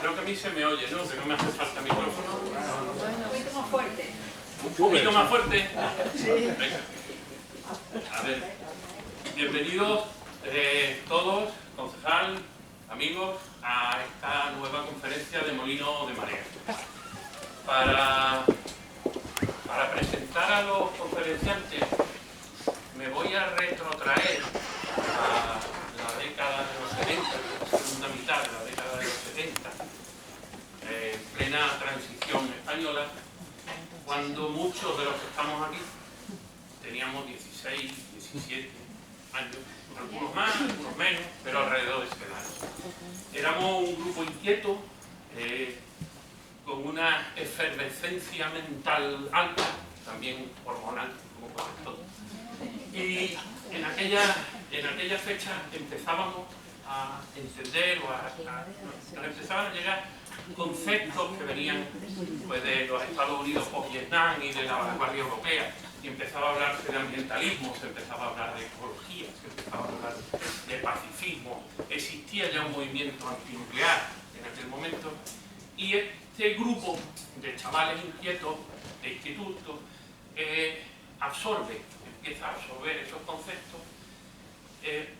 Creo que a mí se me oye, ¿no? Que no me hace falta micrófono. Un poquito más fuerte. ¿Un poquito más fuerte? Sí. Venga. A ver, bienvenidos todos, concejal, amigos, a esta nueva conferencia de Molino de Marea. Para presentar a los conferenciantes me voy a retrotraer a la década de los 70, la segunda mitad de la década de los 70, plena transición española, cuando muchos de los que estamos aquí teníamos 16, 17 años, algunos más, algunos menos, pero alrededor de esa edad. Éramos un grupo inquieto, con una efervescencia mental alta, también hormonal, como para todo. Y en aquella fecha empezábamos a entender o empezaban a llegar conceptos que venían pues, de los Estados Unidos post-Vietnam y de la vanguardia europea, y empezaba a hablarse de ambientalismo, se empezaba a hablar de ecología, se empezaba a hablar de pacifismo, existía ya un movimiento antinuclear en aquel momento, y este grupo de chavales inquietos, de institutos, empieza a absorber esos conceptos,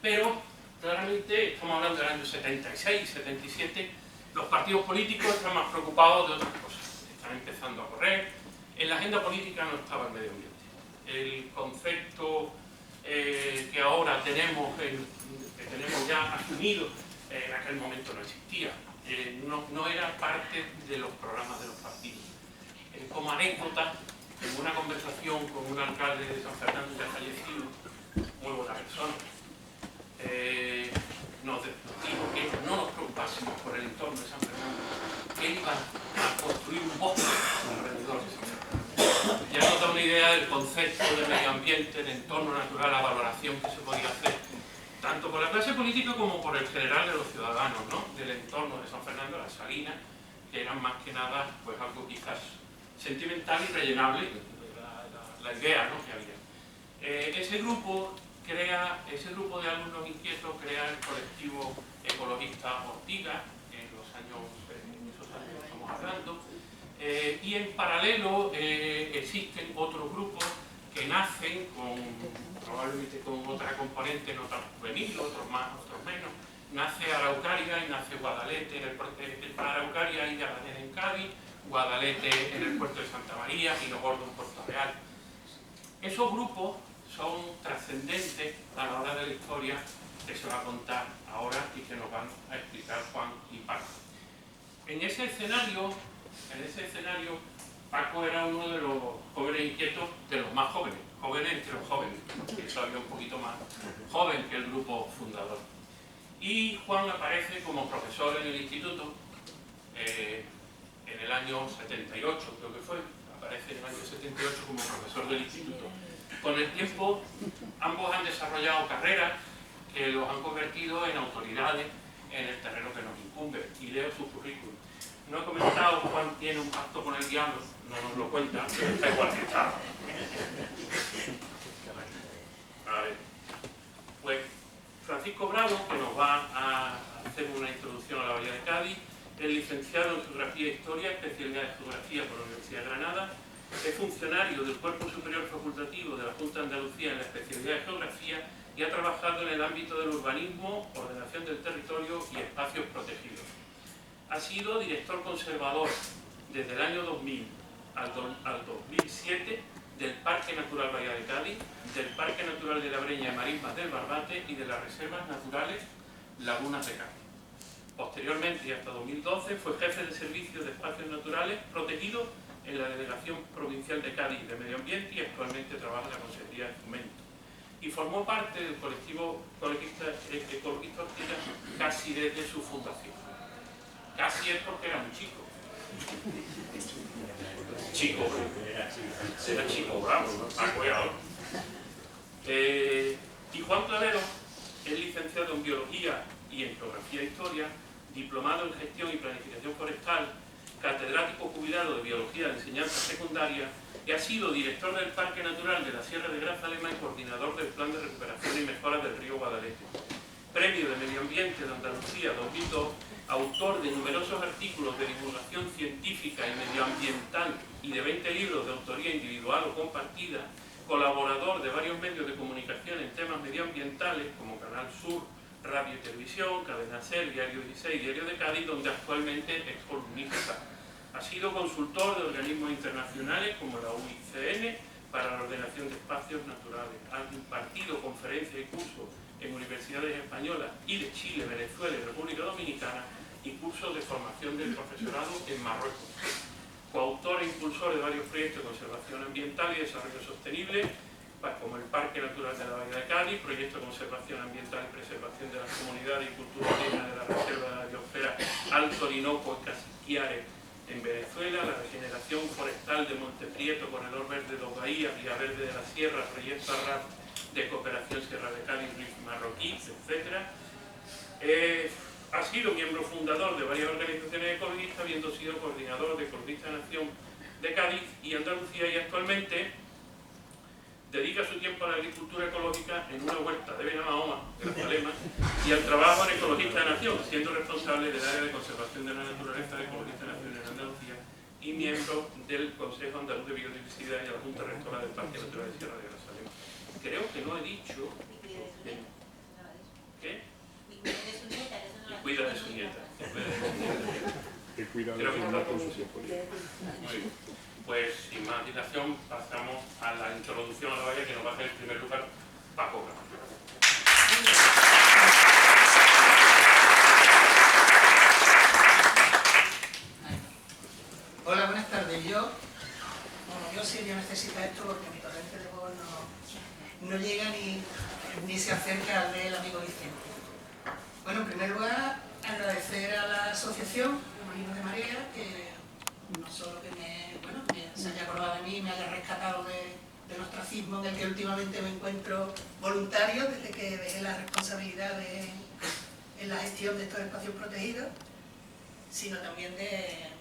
pero claramente, estamos hablando del año 76, 77, los partidos políticos están más preocupados de otras cosas, están empezando a correr. En la agenda política no estaba el medio ambiente. El concepto que ahora tenemos ya asumido, en aquel momento no existía, no era parte de los programas de los partidos. Como anécdota, en una conversación con un alcalde de San Fernando ya fallecido, muy buena persona, nos dijo que no nos preocupásemos por el entorno de San Fernando, que él iba a construir un bosque alrededor de San Fernando. Ya nos da una idea del concepto del medio ambiente, del entorno natural, la valoración que se podía hacer, tanto por la clase política como por el general de los ciudadanos, ¿no? Del entorno de San Fernando, las salinas, que eran más que nada pues algo quizás sentimental y rellenable, la idea, ¿no? Que había. Ese grupo de alumnos inquietos crea el colectivo ecologista Ortiga en esos años que estamos hablando, y en paralelo existen otros grupos que nacen probablemente con otra componente no tan juvenil, otros más, otros menos. Nace Araucaria y nace Guadalete, para Araucaria y Cartagena en Cádiz, Guadalete en el puerto de Santa María y Los Gordos en Puerto Real. Esos grupos son trascendentes a la hora de la historia que se va a contar ahora y que nos van a explicar Juan y Paco. En ese escenario, Paco era uno de los jóvenes inquietos, de los más jóvenes entre los jóvenes, que todavía un poquito más joven que el grupo fundador. Y Juan aparece como profesor en el instituto en el año 78, creo que fue, aparece en el año 78 como profesor del instituto. Con el tiempo, ambos han desarrollado carreras que los han convertido en autoridades en el terreno que nos incumbe, y leo su currículum. No he comentado, Juan tiene un pacto con el diablo, no nos lo cuenta, pero está igual que está. A ver, pues Francisco Bravo, que nos va a hacer una introducción a la Bahía de Cádiz, es licenciado en Geografía e Historia, especialidad de Geografía por la Universidad de Granada, es funcionario del Cuerpo Superior Facultativo de la Junta de Andalucía en la especialidad de Geografía y ha trabajado en el ámbito del urbanismo, ordenación del territorio y espacios protegidos. Ha sido director conservador desde el año 2000 al 2007 del Parque Natural Bahía de Cádiz, del Parque Natural de la Breña y Marismas del Barbate y de las Reservas Naturales Lagunas de Cádiz. Posteriormente, y hasta 2012, fue jefe de servicio de espacios naturales protegidos en la Delegación Provincial de Cádiz de Medio Ambiente y actualmente trabaja en la Consejería de Fomento. Y formó parte del colectivo ecologista Ortiga casi desde su fundación. Casi es porque era muy chico. Era chico bravo, y Juan Clavero es licenciado en Biología y en Geografía e Historia, diplomado en Gestión y Planificación Forestal, catedrático jubilado de Biología de Enseñanza Secundaria, y ha sido director del Parque Natural de la Sierra de Grazalema y coordinador del Plan de Recuperación y Mejora del Río Guadalete. Premio de Medio Ambiente de Andalucía 2002, autor de numerosos artículos de divulgación científica y medioambiental y de 20 libros de autoría individual o compartida, colaborador de varios medios de comunicación en temas medioambientales como Canal Sur, Radio y Televisión, Cadena SER, Diario 16, Diario de Cádiz, donde actualmente es columnista. Ha sido consultor de organismos internacionales como la UICN para la ordenación de espacios naturales. Ha impartido conferencias y cursos en universidades españolas y de Chile, Venezuela y República Dominicana, y cursos de formación del profesorado en Marruecos. Coautor e impulsor de varios proyectos de conservación ambiental y desarrollo sostenible, como el Parque Natural de la Bahía de Cádiz, proyecto de conservación ambiental y preservación de las comunidades y cultura indígena de la Reserva de la Biosfera Alto Orinoco y Casiquiare en Venezuela, la regeneración forestal de Monteprieto, Corredor Verde de Dos Bahías, Vía Verde de la Sierra, proyecto ARRAP de cooperación Sierra de Cádiz, Rift Marroquí, etc. Ha sido miembro fundador de varias organizaciones ecologistas, habiendo sido coordinador de Ecologistas de Nación de Cádiz y Andalucía, y actualmente dedica su tiempo a la agricultura ecológica en una huerta de Benamahoma, Grazalema, y al trabajo en Ecologistas de Nación, siendo responsable del área de conservación de la naturaleza de Ecologistas de Nación en Andalucía y miembro del Consejo Andaluz de Biodiversidad y de la Junta Rectora del Parque Natural de Sierra de Grazalema. Creo que no he dicho... ¿Qué? Y cuida de su nieta. Que cuida de Creo su que nieta está con todo. su tiempo. Muy bien. Pues sin más dilación pasamos a la introducción a la bahía, que nos va a hacer en primer lugar Paco Camacho. Hola, buenas tardes. Yo sería necesita esto porque mi torrente de voz no llega ni se acerca al del amigo Vicente. Bueno, en primer lugar, agradecer a la asociación Molinos de Marea, que no solo que se haya acordado de mí, me haya rescatado del ostracismo en el que últimamente me encuentro voluntario desde que dejé la responsabilidad en la gestión de estos espacios protegidos, sino también de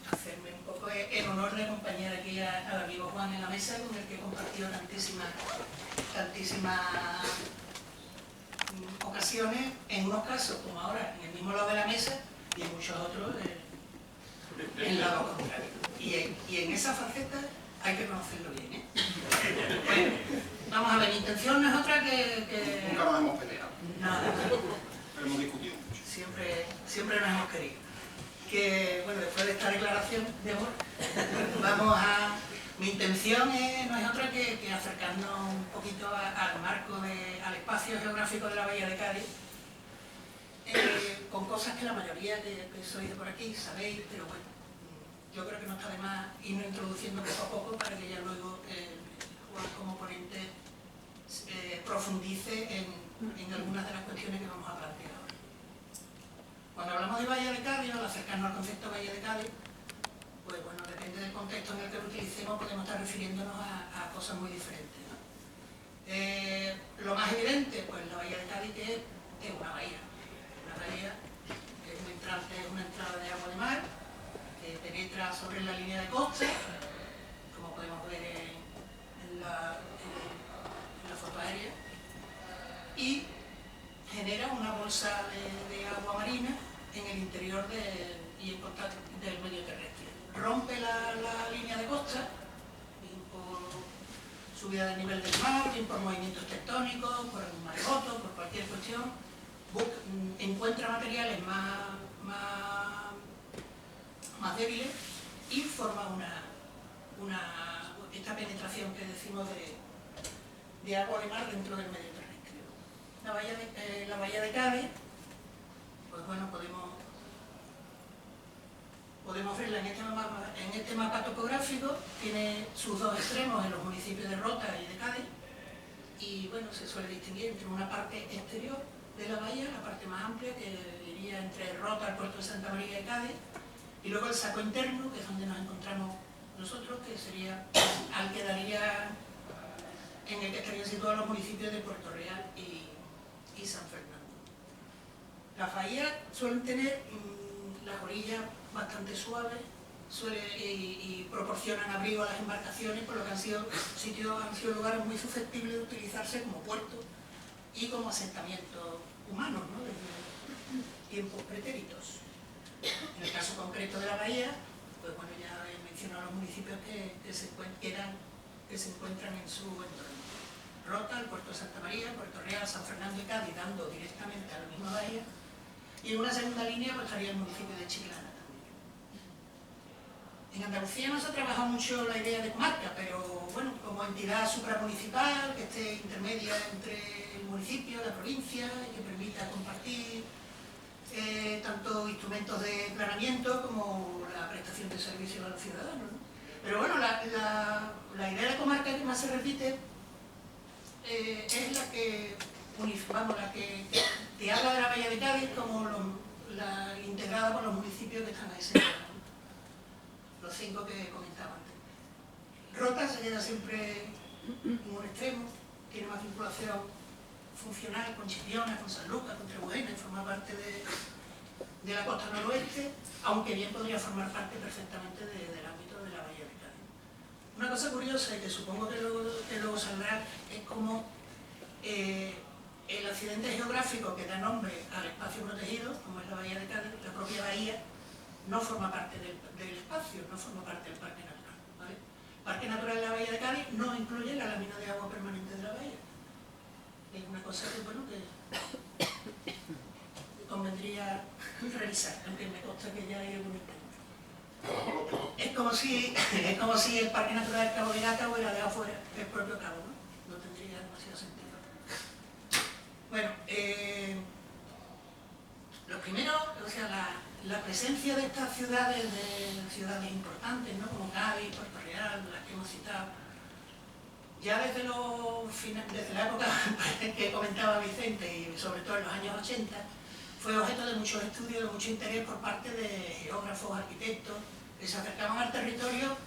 hacerme un poco el honor de acompañar aquí al amigo Juan en la mesa, con el que he compartido tantísimas ocasiones, en unos casos como ahora en el mismo lado de la mesa y en muchos otros en el lado contrario. Y en esa faceta hay que conocerlo bien, ¿eh? Bueno, vamos a ver, mi intención no es otra que... Nunca nos hemos peleado. Nada, Pero hemos discutido mucho. siempre nos hemos querido. Que, bueno, después de esta declaración de amor, mi intención no es otra que acercarnos un poquito al marco, al espacio geográfico de la Bahía de Cádiz, con cosas que la mayoría que sois de por aquí sabéis, pero bueno, yo creo que no está de más irnos introduciendo poco a poco para que ya luego Juan como ponente profundice en algunas de las cuestiones que vamos a plantear ahora. Cuando hablamos de Bahía de Cádiz, al acercarnos al concepto de Bahía de Cádiz, pues bueno, depende del contexto en el que lo utilicemos, podemos estar refiriéndonos a cosas muy diferentes, ¿no? Lo más evidente, pues la Bahía de Cádiz es una bahía que es una entrada de agua de mar, que penetra sobre la línea de costa, como podemos ver en la foto aérea, y genera una bolsa de agua marina en el interior y en contacto del medio terrestre. Rompe la línea de costa, bien por subida del nivel del mar, bien por movimientos tectónicos, por el maremoto, por cualquier cuestión, encuentra materiales más débiles y forma esta penetración que decimos de agua de mar dentro del medio terrestre. La bahía de Cádiz, pues bueno, podemos verla en este mapa topográfico, tiene sus dos extremos en los municipios de Rota y de Cádiz, y bueno, se suele distinguir entre una parte exterior de la bahía, la parte más amplia, que iría entre Rota, el puerto de Santa María y Cádiz, y luego el saco interno, que es donde nos encontramos nosotros, que sería al que daría, en el que estarían situados los municipios de Puerto Real y San Fernando. Las bahías suelen tener las orillas bastante suaves y proporcionan abrigo a las embarcaciones, por lo que han sido lugares muy susceptibles de utilizarse como puertos y como asentamientos humanos, ¿no? Desde tiempos pretéritos. En el caso concreto de la bahía, pues bueno, ya he mencionado los municipios que se encuentran en su entorno. Rota, el puerto de Santa María, Puerto Real, San Fernando y Cádiz, dando directamente a la misma bahía. Y en una segunda línea pues estaría el municipio de Chiclana también. En Andalucía no se ha trabajado mucho la idea de comarca, pero bueno, como entidad supramunicipal que esté intermedia entre el municipio, la provincia, y que permita compartir tanto instrumentos de planeamiento como la prestación de servicios a los ciudadanos, ¿no? Pero bueno, la idea de comarca que más se repite es la que te habla de la Bahía de Cádiz como la integrada por los municipios que están ahí cerca, ¿no? Los 5 que comentaba antes. Rota se queda siempre en un extremo, tiene más vinculación funcional con Chipiona, con San Lucas, con Trebujena, y forma parte de la costa noroeste, aunque bien podría formar parte perfectamente del ámbito de la Bahía de Cádiz. Una cosa curiosa, y que supongo que luego saldrá, es como el accidente geográfico que da nombre al espacio protegido, como es la Bahía de Cádiz, la propia bahía, no forma parte del espacio, no forma parte del Parque Natural, ¿vale? El Parque Natural de la Bahía de Cádiz no incluye la lámina de agua permanente de la bahía. Es una cosa que, bueno, que convendría revisar, aunque me consta que ya hay algún intento. Es como si el Parque Natural del Cabo de Gata hubiera dejado fuera el propio cabo, ¿no? No tendría demasiado sentido. Bueno, lo primero, o sea, la presencia de estas ciudades importantes, ¿no? Como Cádiz, Puerto Real, las que hemos citado, ya desde la época que comentaba Vicente y sobre todo en los años 80, fue objeto de muchos estudios, de mucho interés por parte de geógrafos, arquitectos, que se acercaban al territorio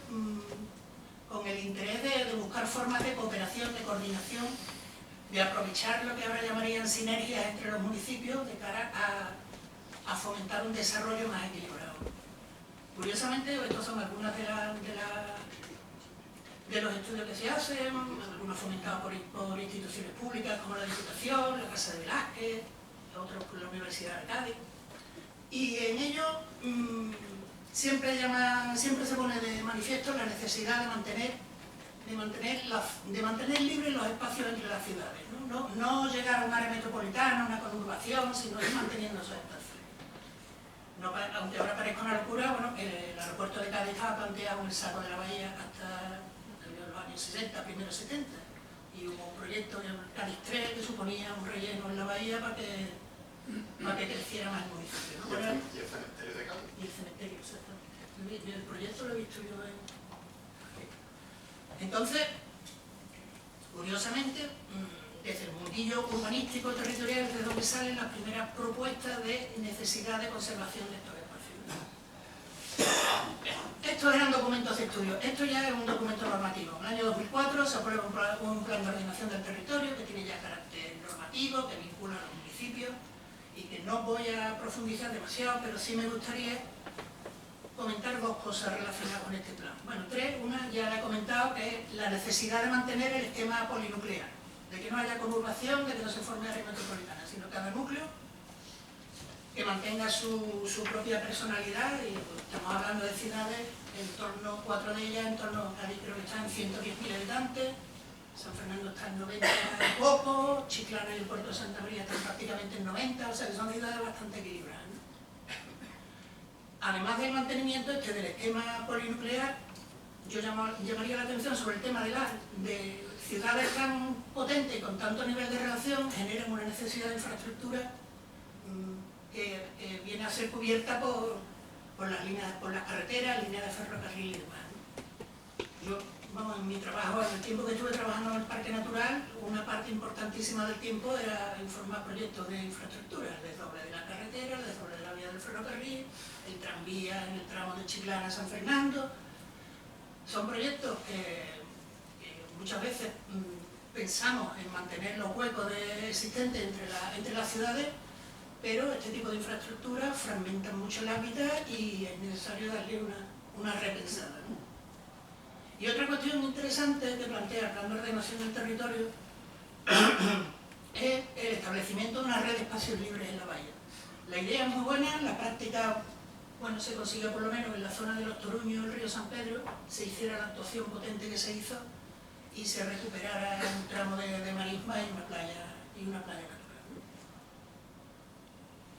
con el interés de buscar formas de cooperación, de coordinación, de aprovechar lo que ahora llamarían sinergias entre los municipios de cara a fomentar un desarrollo más equilibrado. Curiosamente, estos son algunas de los estudios que se hacen, algunos fomentados por instituciones públicas como la Diputación, la Casa de Velázquez, otros por la Universidad de Cádiz, y en ello siempre se pone de manifiesto la necesidad de mantener libres los espacios entre las ciudades, no llegar a un área metropolitana, una conurbación, sino ir manteniendo esos espacios. No, aunque ahora parezca una locura, bueno, el aeropuerto de Cádiz estaba planteado en el saco de la bahía hasta los años 60, primeros 70, y hubo un proyecto, el Cádiz 3, que suponía un relleno en la bahía para que creciera más el municipio, ¿no? ¿Y el cementerio de Cádiz? Y el cementerio, exactamente. El proyecto lo he visto yo en... Entonces, curiosamente, desde el mundillo urbanístico territorial es de donde salen las primeras propuestas de necesidad de conservación de estos espacios. Estos eran documentos de estudio, esto ya es un documento normativo. En el año 2004 se aprueba un plan de ordenación del territorio que tiene ya carácter normativo, que vincula a los municipios y que no voy a profundizar demasiado, pero sí me gustaría comentar 2 cosas relacionadas con este plan. Bueno, 3, una ya la he comentado, que es la necesidad de mantener el esquema polinuclear, de que no haya conurbación, de que no se forme área metropolitana, sino cada núcleo que mantenga su propia personalidad, y pues, estamos hablando de ciudades, en torno, 4 de ellas, en torno a Cádiz creo que están en 110.000 habitantes, San Fernando está en 90 y poco, Chiclana y el puerto de Santa María están prácticamente en 90, o sea que son ciudades bastante equilibradas, ¿no? Además del mantenimiento del esquema polinuclear, yo llamaría la atención sobre el tema de ciudades tan potentes y con tanto nivel de relación generan una necesidad de infraestructura que viene a ser cubierta por las carreteras, líneas de ferrocarril y demás, ¿no? Yo, vamos, en mi trabajo, en el tiempo que estuve trabajando en el Parque Natural, una parte importantísima del tiempo era informar proyectos de infraestructura, el desdoble de la carretera, el desdoble de la vía del ferrocarril, el tranvía en el tramo de Chiclana a San Fernando. Son proyectos que muchas veces pensamos en mantener los huecos existentes entre las ciudades, pero este tipo de infraestructuras fragmentan mucho el hábitat y es necesario darle una repensada, ¿no? Y otra cuestión interesante que plantea el plan de ordenación del territorio es el establecimiento de una red de espacios libres en la bahía. La idea es muy buena, la práctica, bueno, se consiguió por lo menos en la zona de los Toruños, el río San Pedro, se hiciera la actuación potente que se hizo y se recuperara un tramo de marisma y una playa natural.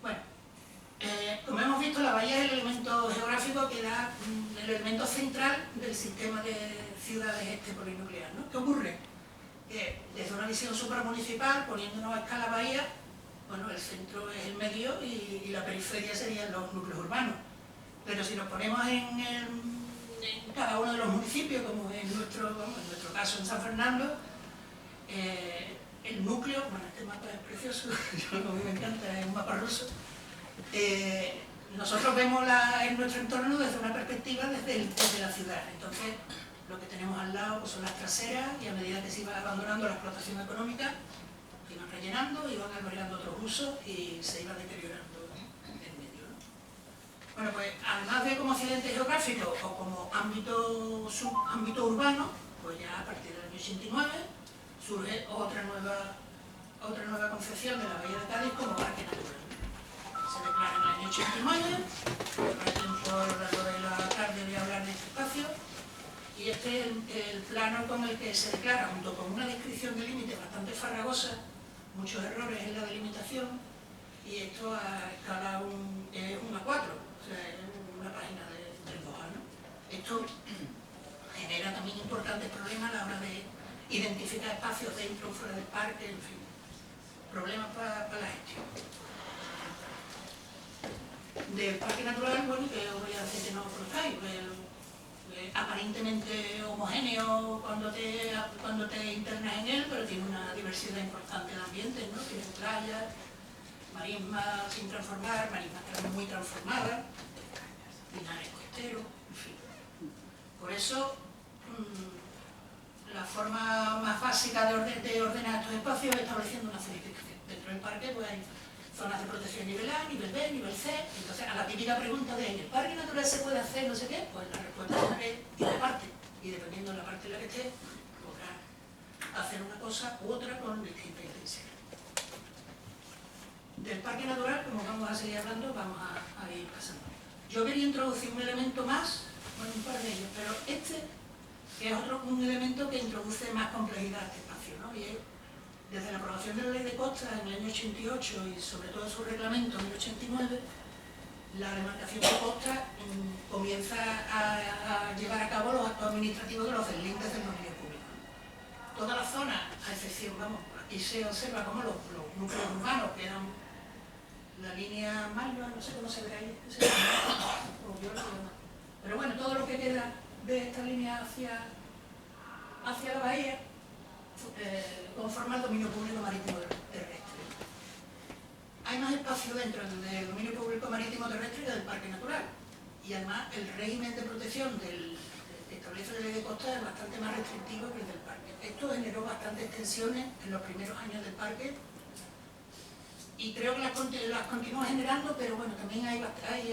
Bueno, como hemos visto, la bahía es el elemento geográfico que da el elemento central del sistema de ciudades polinuclear, ¿no? ¿Qué ocurre? Que desde una visión supramunicipal, poniéndonos a escala bahía, bueno, el centro es el medio y la periferia serían los núcleos urbanos. Pero si nos ponemos en cada uno de los municipios, como en nuestro caso en San Fernando, el núcleo, bueno, este mapa es precioso, a mí me encanta, es un mapa ruso. Nosotros vemos en nuestro entorno desde una perspectiva desde la ciudad. Entonces, lo que tenemos al lado pues, son las traseras y a medida que se iba abandonando la explotación económica, iban rellenando, iban albergando otros usos y se iba deteriorando el medio, ¿no? Bueno, pues además de como accidente geográfico o como ámbito urbano, pues ya a partir del año 89 surge otra nueva concepción de la bahía de Cádiz como parque natural. Se declara en el año 89, por tiempo a lo largo de la tarde voy a hablar de este espacio, y este es el plano con el que se declara, junto con una descripción de límites bastante farragosa, muchos errores en la delimitación, y esto a escala es 1:4, o sea, es una página del Doha, ¿no? Esto genera también importantes problemas a la hora de identificar espacios dentro o fuera del parque, en fin, problemas para la gestión. Del parque natural, bueno, que os voy a decir que no os conozcáis, aparentemente homogéneo cuando te internas en él, pero tiene una diversidad importante de ambientes, ¿no? Tiene playas, marismas sin transformar, marismas muy transformadas, pinares costeros, en fin. Por eso, la forma más básica de ordenar estos espacios es estableciendo una zonificación. Dentro del parque pues hay zonas de protección nivel A, nivel B, nivel C. Entonces, a la típica pregunta de ¿en el parque natural se puede hacer no sé qué? Pues la respuesta es y de parte. Y dependiendo de la parte en la que esté, podrá hacer una cosa u otra con distinta intensidad. Del parque natural, como vamos a seguir hablando, vamos a ir pasando. Yo quería introducir un elemento más, bueno, un par de ellos, pero este que es un elemento que introduce más complejidad a este espacio, ¿no? Y es, desde la aprobación de la ley de costas en el año 88 y sobre todo su reglamento en el 89, la demarcación de costas comienza a llevar a cabo los actos administrativos de los deslindes del dominio público. Toda la zona, a excepción, vamos, aquí se observa como los núcleos urbanos, que eran la línea Malva, no sé cómo se ve ahí, pero bueno, todo lo que queda de esta línea hacia la bahía conforma el dominio público marítimo terrestre. Hay más espacio dentro del dominio público marítimo terrestre que del parque natural, y además el régimen de protección que establece la ley de costas es bastante más restrictivo que el del parque. Esto generó bastantes tensiones en los primeros años del parque y creo que las continúa generando, pero bueno, también ha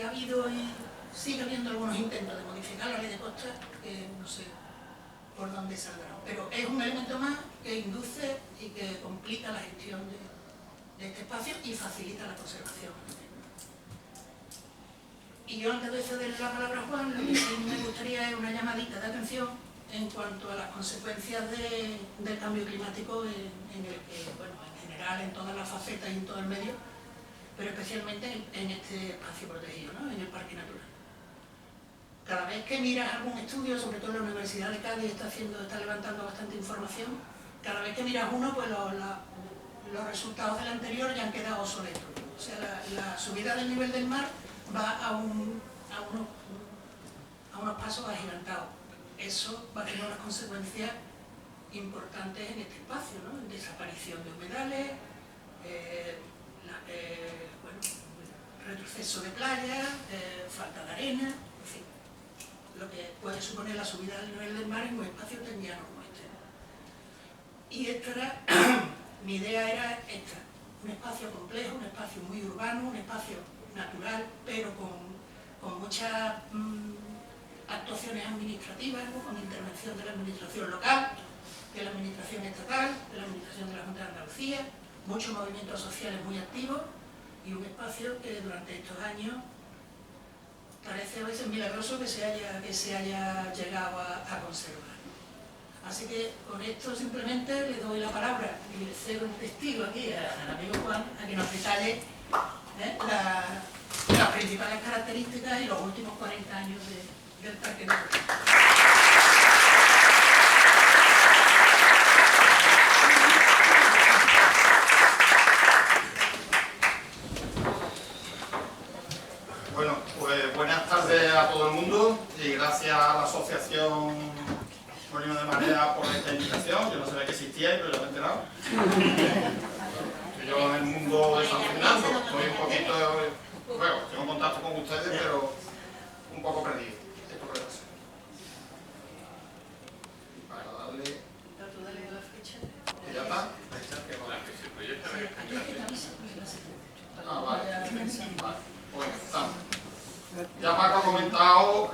habido y sigue habiendo algunos intentos de modificar la ley de costas que no sé por dónde saldrán, pero es un elemento más que induce y que complica la gestión de este espacio y facilita la conservación. Y yo, antes de ceder la palabra a Juan, lo que sí me gustaría es una llamadita de atención en cuanto a las consecuencias del cambio climático en el que, bueno, en general en todas las facetas y en todo el medio, pero especialmente en este espacio protegido, ¿no? En el parque natural. Cada vez que miras algún estudio, sobre todo en la Universidad de Cádiz está levantando bastante información, cada vez que miras uno, pues los resultados del anterior ya han quedado obsoletos. O sea, la subida del nivel del mar va a unos pasos agigantados. Eso va a tener unas consecuencias importantes en este espacio, ¿no? Desaparición de humedales, bueno, retroceso de playas, falta de arena, en fin, lo que puede suponer la subida del nivel del mar en un espacio tan llano como este. Y esto era, mi idea era esta, un espacio complejo, un espacio muy urbano, un espacio natural, pero con muchas actuaciones administrativas, ¿no? Con intervención de la administración local, de la administración estatal, de la administración de la Junta de Andalucía, muchos movimientos sociales muy activos y un espacio que durante estos años parece a veces milagroso que se haya llegado a conservar. Así que con esto simplemente le doy la palabra y le cedo un testigo aquí al amigo Juan a que nos detalle las principales características y los últimos 40 años del Parque Natural. Bueno, pues buenas tardes a todo el mundo y gracias a la asociación Molino de Marea por esta invitación. Yo no sabía que existía, pero ya me he enterado. Yo en el mundo de San Fernando estoy un poquito, bueno, tengo contacto con ustedes, pero un poco perdido. Esto puede ser. Para darle... ¿Tú dale la fecha? ¿Y ya está? Que se proyecta en el Aquí es que te avisa, porque la secretaria. Ah, vale. Vale. Bueno, estamos. Ya Paco ha comentado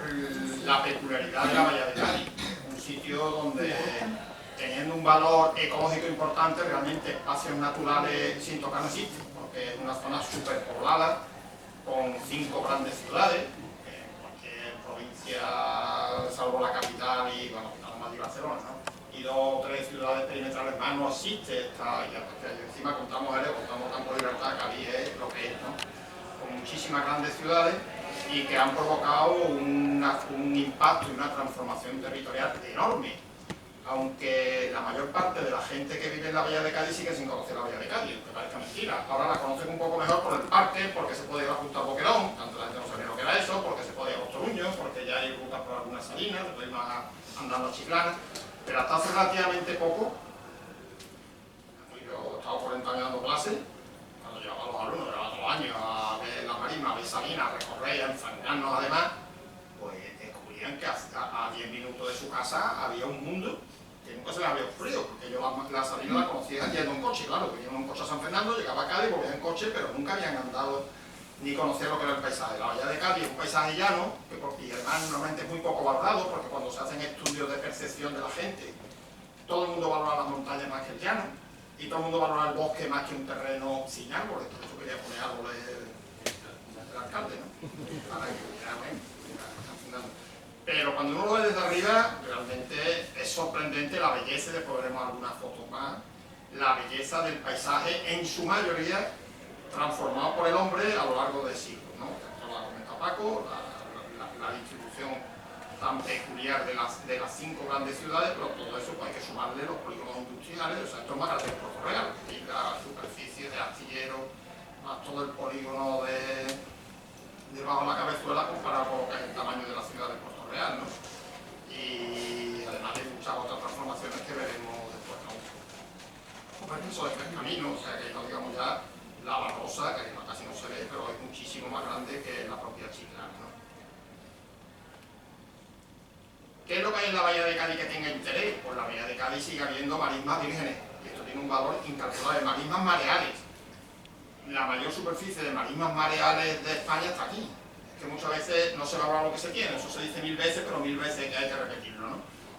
la peculiaridad de la Bahía de Cádiz, un sitio donde, teniendo un valor ecológico importante, realmente espacios naturales sin tocar no existen, porque es una zona superpoblada, con 5 grandes ciudades, en cualquier provincia, salvo la capital y, bueno, Madrid y Barcelona, ¿no? Y 2 o 3 ciudades perimetrales más no existe, y encima contamos Campo de Libertad, Cádiz es lo que es, ¿no? Con muchísimas grandes ciudades y que han provocado un impacto y una transformación territorial enorme, aunque la mayor parte de la gente que vive en la Bahía de Cádiz sigue sin conocer la Bahía de Cádiz, aunque parezca mentira. Ahora la conocen un poco mejor por el parque, porque se puede ir a junto a Boquerón, tanto la gente no sabía lo que era eso, porque se puede ir a los Toruños, porque ya hay rutas por algunas salinas, se puede ir más andando a Chiclana, pero hasta hace relativamente poco, yo he estado 40 años dando clases, cuando llevaba a los alumnos, llevaba todos los años a ver la marisma, a ver Salinas, a recorrer, a enfangarnos además, pues descubrían que a 10 minutos de su casa había un mundo que nunca se les había ocurrido, porque yo la Salina la conocía yendo en coche, claro, que iba en coche a San Fernando, llegaba a Cádiz, volvía en coche, pero nunca habían andado ni conocía lo que era el paisaje. La Bahía de Cádiz es un paisaje llano, y además normalmente es muy poco valorado, porque cuando se hacen estudios de percepción de la gente, todo el mundo valora las montañas más que el llano, y todo el mundo valora el bosque más que un terreno sin árboles. Por eso quería poner árboles del alcalde, ¿no? Para que pero cuando uno lo ve desde arriba, realmente es sorprendente la belleza, después veremos algunas fotos más, la belleza del paisaje en su mayoría transformado por el hombre a lo largo de siglos, ¿no? Esto lo ha comentado Paco, la distribución tan peculiar de las 5 grandes ciudades, pero todo eso pues, hay que sumarle los polígonos industriales, o sea, esto es más grande que Puerto Real, que la superficie de astillero, más todo el polígono debajo de la cabezuela comparado con lo que es el tamaño de la ciudad de Puerto Real, ¿no? Y además hay muchas otras transformaciones que veremos después, ¿no? Como el piso de Tres Caminos, o sea que no digamos ya la Barrosa, que casi no se ve, pero es muchísimo más grande que la propia Chiclana, ¿no? ¿Qué es lo que hay en la Bahía de Cádiz que tenga interés? Pues la Bahía de Cádiz sigue habiendo marismas vírgenes, y esto tiene un valor incalculable, marismas mareales. La mayor superficie de marismas mareales de España está aquí. Es que muchas veces no se valora lo que se tiene, eso se dice 1000 veces, pero 1000 veces que hay que repetirlo, ¿no?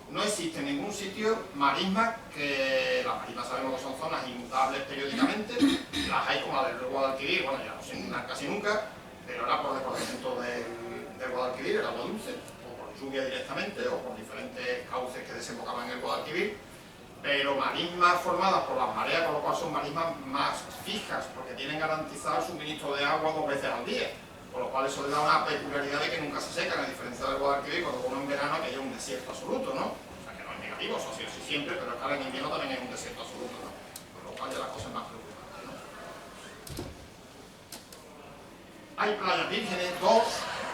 No existe en ningún sitio marismas, que las marismas sabemos que son zonas inmutables periódicamente, las hay como la del Guadalquivir, bueno ya no se inundan casi nunca, pero era por desbordamiento del Guadalquivir, el agua dulce, o por lluvia directamente, o por diferentes cauces que desembocaban en el Guadalquivir, pero marismas formadas por las mareas, con lo cual son marismas más fijas, porque tienen garantizado el suministro de agua 2 veces al día, por lo cual eso le da una peculiaridad de que nunca se secan, a diferencia del Guadalquivir, cuando uno en verano que hay un desierto absoluto, ¿no? O sea que no es negativo, eso ha sido así siempre, pero acá en invierno también hay un desierto absoluto, ¿no? Por lo cual ya la cosa es más preocupante, ¿no? Hay playas vírgenes, 2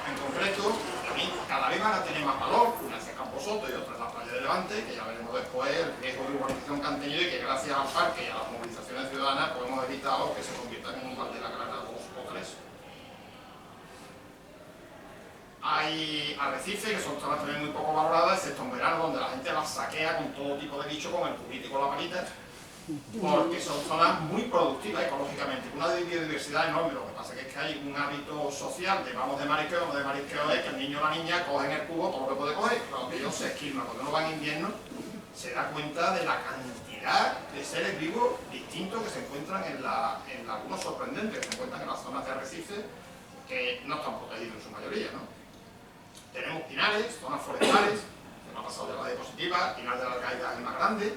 en concreto, que a mí cada vez van a tener más valor, una es el Camposoto y otra es la playa de Levante, que ya veremos después el riesgo de urbanización que han tenido y que gracias al parque y a las movilizaciones ciudadanas pues hemos evitado que se conviertan en un bar de la Grana 2 o 3. Hay arrecifes que son zonas también muy poco valoradas, excepto en verano, donde la gente las saquea con todo tipo de bichos, con el cubito y con la varita, porque son zonas muy productivas ecológicamente, con una biodiversidad enorme. Lo que pasa es que hay un hábito social de vamos de marisqueo es que el niño o la niña cogen el cubo todo lo que puede coger, cuando ellos se esquilman, cuando uno va en invierno se da cuenta de la cantidad de seres vivos distintos que se encuentran en lagunas sorprendentes, que se encuentran en las zonas de arrecifes que no están protegidos en su mayoría, ¿no? Tenemos pinares, zonas forestales, que me ha pasado de la diapositiva, Pinar de la Alcaida es el más grande,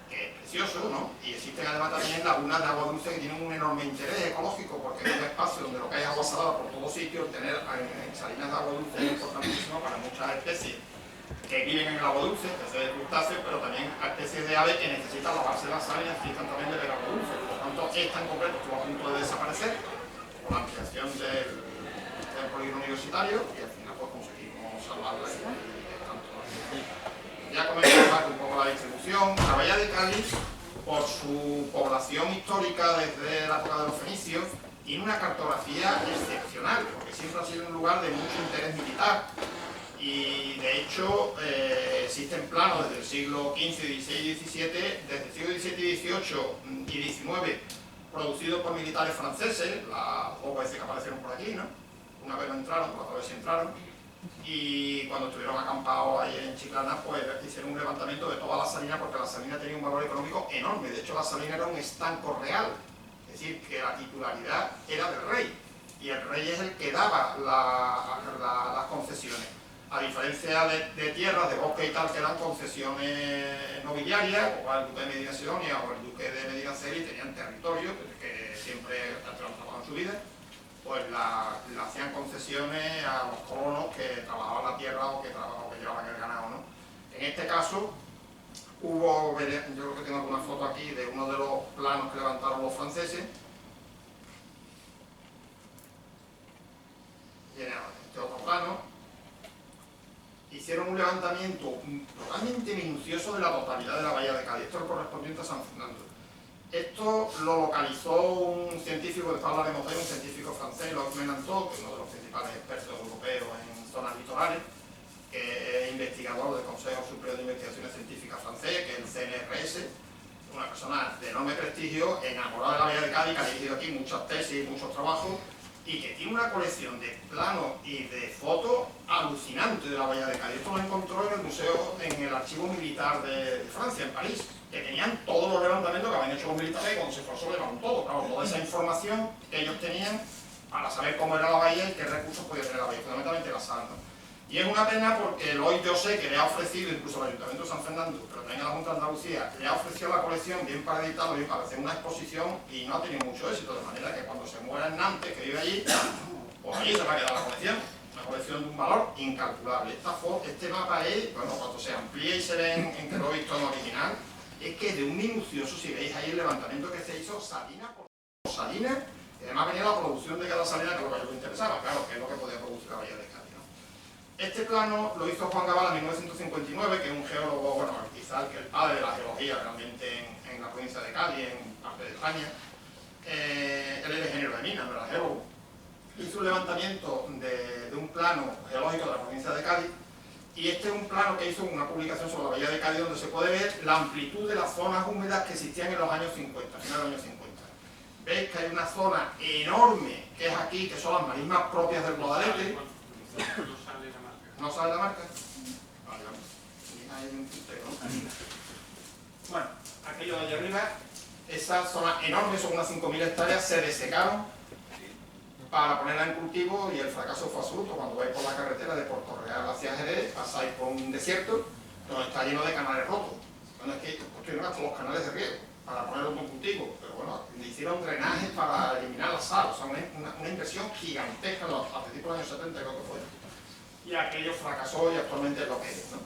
que es precioso, ¿no? Y existen además también lagunas de agua dulce que tienen un enorme interés ecológico, porque es un espacio donde lo que hay es agua salada por todos sitios, tener salinas de agua dulce es importantísimo para muchas especies que viven en el agua dulce, especies de crustáceos, pero también especies de aves que necesitan lavarse las sal y necesitan también beber agua dulce. Por lo tanto, esta en concreto estuvo a punto de desaparecer por la ampliación del polígono universitario y al final pues conseguimos salvarla y están todas aquí. Ya comentaba un poco la distribución. La Bahía de Cádiz, por su población histórica desde la época de los fenicios, tiene una cartografía excepcional, porque siempre ha sido un lugar de mucho interés militar. Y de hecho existen planos desde el siglo XV, XVI y XVII, desde el siglo XVII y XVIII y XIX, producidos por militares franceses, las dos veces que aparecieron por aquí, ¿no? Una vez no entraron, otra vez sí entraron, y cuando estuvieron acampados ahí en Chiclana, pues hicieron un levantamiento de toda la salina, porque la salina tenía un valor económico enorme. De hecho, la salina era un estanco real, es decir, que la titularidad era del rey, y el rey es el que daba las concesiones. A diferencia de tierras, de bosque y tal, que eran concesiones nobiliarias, como el duque de Medina Sidonia o el duque de Medina Celi, tenían territorio que siempre trabajaban su vida, pues le hacían concesiones a los colonos que trabajaban la tierra o que llevaban el ganado, ¿no? En este caso, hubo, yo creo que tengo alguna foto aquí de uno de los planos que levantaron los franceses. Viene este otro plano. Hicieron un levantamiento totalmente minucioso de la totalidad de la Bahía de Cádiz. Esto es correspondiente a San Fernando. Esto lo localizó un científico de Tabla de Motay, un científico francés, Laurent Menantot, que es uno de los principales expertos europeos en zonas litorales, que es investigador del Consejo Superior de Investigaciones Científicas francés, que es el CNRS, una persona de enorme prestigio, enamorada de la Bahía de Cádiz, que ha dirigido aquí muchas tesis y muchos trabajos, y que tiene una colección de planos y de fotos alucinante de la Bahía de Cádiz. Esto lo encontró en el museo, en el archivo militar de Francia, en París, que tenían todos los levantamientos que habían hecho los militares y cuando se esforzó levantaron todo. Claro, toda esa información que ellos tenían para saber cómo era la bahía y qué recursos podía tener la bahía, fundamentalmente la sal, ¿no? Y es una pena porque hoy yo sé que le ha ofrecido, incluso al Ayuntamiento de San Fernando, pero también a la Junta de Andalucía, le ha ofrecido la colección bien para editarlo, bien para hacer una exposición y no ha tenido mucho éxito, de manera que cuando se muera en Nantes, que vive allí, pues allí se va a quedar la colección. Una colección de un valor incalculable. Este mapa es, bueno, cuando se amplía y se ve en que lo he visto en original, es que es de un minucioso, si veis ahí el levantamiento que se hizo salina por salina, y además venía la producción de cada salina, que es lo que a ellos les interesaba, claro, que es lo que podía producir la Bahía de Cádiz, ¿no? Este plano lo hizo Juan Gabala en 1959, que es un geólogo, bueno, quizás el padre de la geología realmente en la provincia de Cádiz, en parte de España. Él es ingeniero de minas, no era geólogo. Hizo un levantamiento de un plano geológico de la provincia de Cádiz, y este es un plano que hizo una publicación sobre la Bahía de Cádiz, donde se puede ver la amplitud de las zonas húmedas que existían en los años 50, finales de los años 50. Veis que hay una zona enorme, que es aquí, que son las marismas propias del Guadalete. ¿No sale la marca? Vale, vale. Hay un puntero, ¿no? Bueno, aquello de allá arriba, esas zonas enormes, son unas 5.000 hectáreas, se desecaron para ponerla en cultivo y el fracaso fue absoluto. Cuando vais por la carretera de Puerto Real hacia Jerez, pasáis por un desierto donde está lleno de canales rotos. Bueno, es que construyeron hasta los canales de riego para ponerlo en cultivo, pero bueno, le hicieron drenajes para eliminar la sal, o sea, una inversión gigantesca a principios de los años 70 creo que fue. Y aquello fracasó y actualmente es lo que es, ¿no?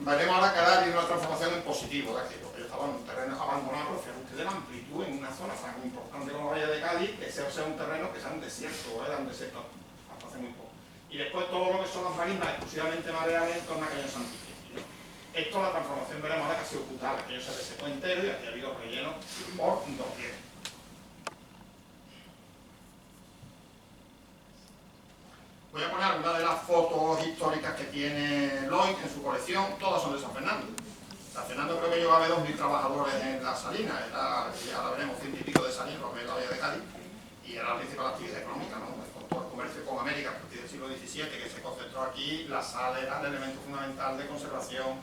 Veremos ahora que ahora viene una transformación en positivo de aquello, porque estaban en un terreno abandonado, pero fíjate usted de la amplitud en una zona tan importante como la Bahía de Cádiz, que sea un terreno que sea un desierto, era un desierto hasta hace muy poco. Y después todo lo que son las marismas exclusivamente mareales en torno a aquello Santiago. Esto, la transformación veremos ahora que ha sido brutal, aquello se desecó entero y aquí ha habido relleno por doquier. Voy a poner algunas de las fotos históricas que tiene Lloyd en su colección, todas son de San Fernando. San Fernando creo que llevaba 2.000 trabajadores en la salina, ya la veremos, 100 y pico de salinas, lo que es la Bahía de Cádiz, y era la principal actividad económica, ¿no? Con todo el comercio con América a partir del siglo XVII, que se concentró aquí, la sal era el elemento fundamental de conservación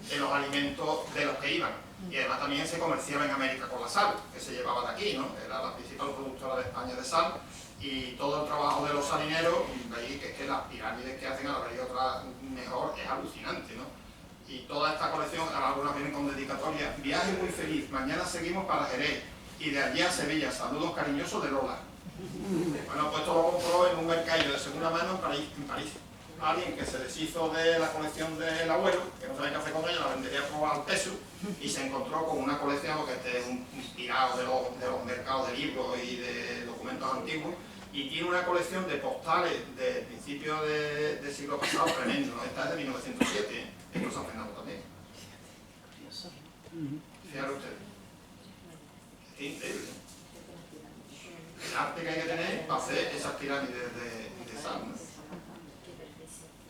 de los alimentos de los que iban. Y además también se comerciaba en América con la sal, que se llevaba de aquí, ¿no? Era la principal productora de España de sal, y todo el trabajo de los salineros, veis que es que las pirámides que hacen, a la veis otra mejor, es alucinante, ¿no? Y toda esta colección, algunas vienen con dedicatoria: viaje muy feliz, mañana seguimos para Jerez, y de allí a Sevilla, saludos cariñosos de Lola. Bueno, pues esto lo compró en un mercadillo de segunda mano en París. Alguien que se deshizo de la colección del abuelo, que no sabía qué hacer con ella, la vendería por al peso, y se encontró con una colección que este es inspirado de los mercados de libros y de documentos antiguos, y tiene una colección de postales de principios de siglo pasado tremendo, ¿no? Esta es de 1907, en San Fernando también. Fíjate ustedes. Es increíble. El arte que hay que tener para hacer esas pirámides de sal, ¿no?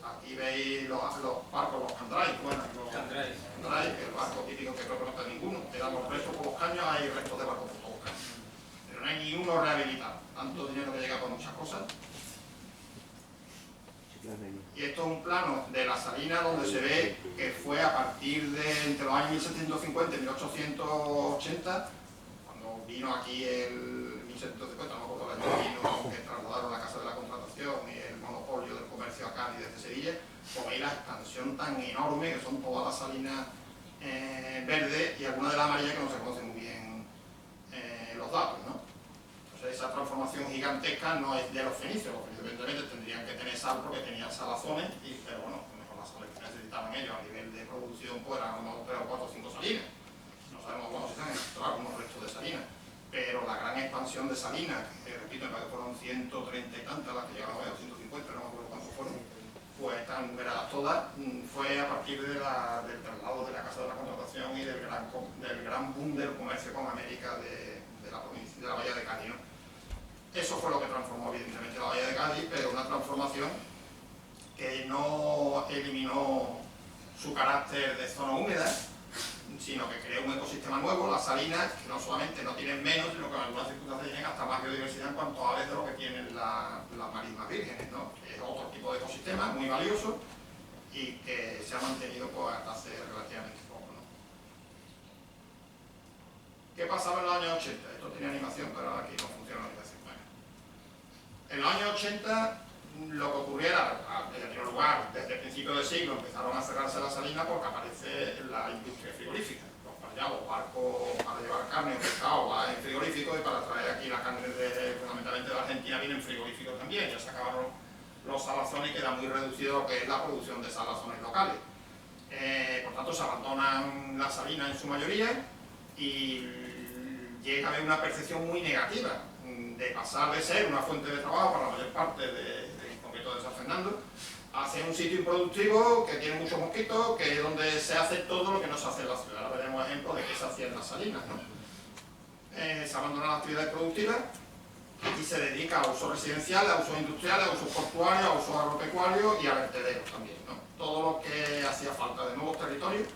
Aquí veis los barcos, los candrais, bueno, los candrais, que es el barco típico que creo que no está ninguno. Quedan los restos por los caños, hay restos de barcos por todos los caños. Pero no hay ni uno rehabilitado. Tanto dinero que llega por muchas cosas. Y esto es un plano de la salina donde se ve que fue a partir de entre los años 1750 y 1880, cuando vino aquí el 1750, no me acuerdo el año, vino que trasladaron la Casa de la Contratación y el monopolio del comercio a Cádiz desde Sevilla. Pues veis la expansión tan enorme que son todas las salinas verdes y algunas de las amarillas que no se conocen muy bien los datos, ¿no? Entonces esa transformación gigantesca no es de los fenicios evidentemente tendrían que tener sal porque tenían salazones, pero bueno, a lo mejor las sales que necesitaban ellos a nivel de producción pues eran unos 3 o 4 o 5 salinas. No sabemos cuándo se han encontrado algunos restos de salinas, pero la gran expansión de salinas, que repito, en la que fueron 130 y tantas, las que llegaron a 150, no me acuerdo cuántos fueron, pues están numeradas todas, fue a partir del traslado de la Casa de la Contratación y del gran boom del comercio con América de la provincia, de la Bahía de Cádiz, ¿no? Eso fue lo que transformó evidentemente la Bahía de Cádiz, pero una transformación que no eliminó su carácter de zona húmeda, sino que creó un ecosistema nuevo. Las salinas, que no solamente no tienen menos, sino que en algunas circunstancias tienen hasta más biodiversidad en cuanto a aves de lo que tienen las marismas vírgenes, ¿no? Que es otro tipo de ecosistema muy valioso y que se ha mantenido pues, hasta hace relativamente poco, ¿no? ¿Qué pasaba en los años 80? Esto tiene animación, pero aquí no funciona la animación. Bueno, en los años 80 lo que ocurriera, en primer lugar, desde el principio del siglo empezaron a cerrarse las salinas porque aparece la industria frigorífica. Los barcos para llevar carne o pescado va en frigoríficos y para traer aquí la carne fundamentalmente de Argentina viene en frigoríficos también. Ya se acabaron los salazones y queda muy reducido lo que es la producción de salazones locales. Por tanto, se abandonan las salinas en su mayoría y llega a haber una percepción muy negativa de pasar de ser una fuente de trabajo para la mayor parte de San Fernando, hacia un sitio improductivo que tiene muchos mosquitos, que es donde se hace todo lo que no se hace en la ciudad. Ahora veremos ejemplos de qué se hacía en las salinas, ¿no? Se abandonan las actividades productivas y se dedica a usos residenciales, a usos industriales, a usos portuarios, a usos agropecuarios y a vertederos también, ¿no? Todo lo que hacía falta de nuevos territorios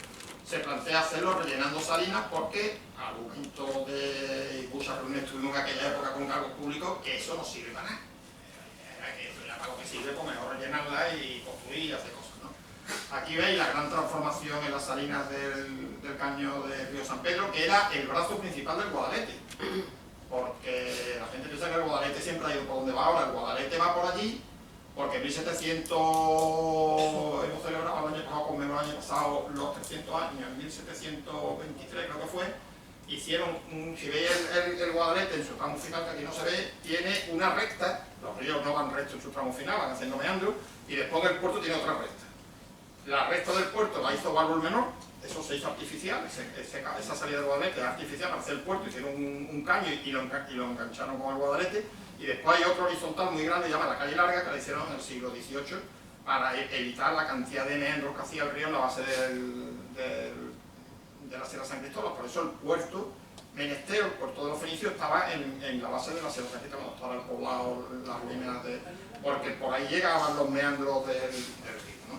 se plantea hacerlo rellenando salinas porque argumento de muchas reuniones tuvimos en aquella época con cargos públicos que eso no sirve para nada. Para lo que sirve, pues mejor rellenarla y construir y hacer cosas, ¿no? Aquí veis la gran transformación en las salinas del caño de Río San Pedro, que era el brazo principal del Guadalete. Porque la gente piensa que el Guadalete siempre ha ido por donde va ahora. El Guadalete va por allí porque en 1700, hemos celebrado el año pasado, conmemorado el año pasado los 300 años, en 1723 creo que fue, hicieron, si veis el Guadalete en su tramo final, que aquí no se ve, tiene una recta. Los ríos no van recto en su tramo final, van haciendo meandros, y después del puerto tiene otra recta. La recta del puerto la hizo Bárbol Menor, eso se hizo artificial, esa salida del Guadalete es artificial para hacer el puerto, hicieron un caño y lo engancharon con el Guadalete, y después hay otro horizontal muy grande, llamado la Calle Larga, que la hicieron en el siglo XVIII, para evitar la cantidad de meandros que hacía el río en la base de la Sierra San Cristóbal. Por eso el puerto Menestero, el puerto de los Fenicios, estaba en la base de la Sierra San Cristóbal, cuando estaba el poblado, las ruinas porque por ahí llegaban los meandros del río, ¿no?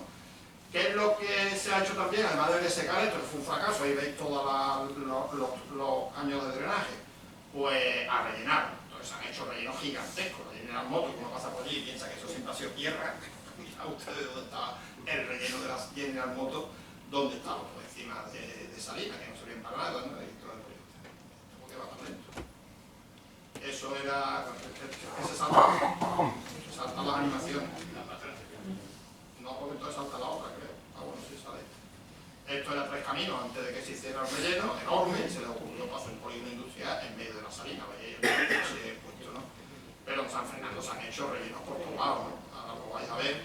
¿Qué es lo que se ha hecho también? Además de secar esto, que fue un fracaso, ahí veis todos los años de drenaje, pues a rellenar. Entonces han hecho rellenos gigantescos, rellenar motos, que uno pasa por allí y piensa que eso siempre ha sido tierra. Mira ustedes dónde está el relleno de las General Motors donde estaba por encima de Salinas, que no servían para nada, ¿no? Porque va tan lento. Eso era que se saltan las animaciones. No, porque entonces salta la otra, creo. Ah, bueno, sí sale. Esto era Tres Caminos antes de que se hiciera el relleno, enorme, se le ocurrió para hacer un polígono industrial en medio de la Salina, veis el puesto, ¿no? Pero en San Fernando se han hecho rellenos por todos lados, ¿no? Ahora lo vais a ver.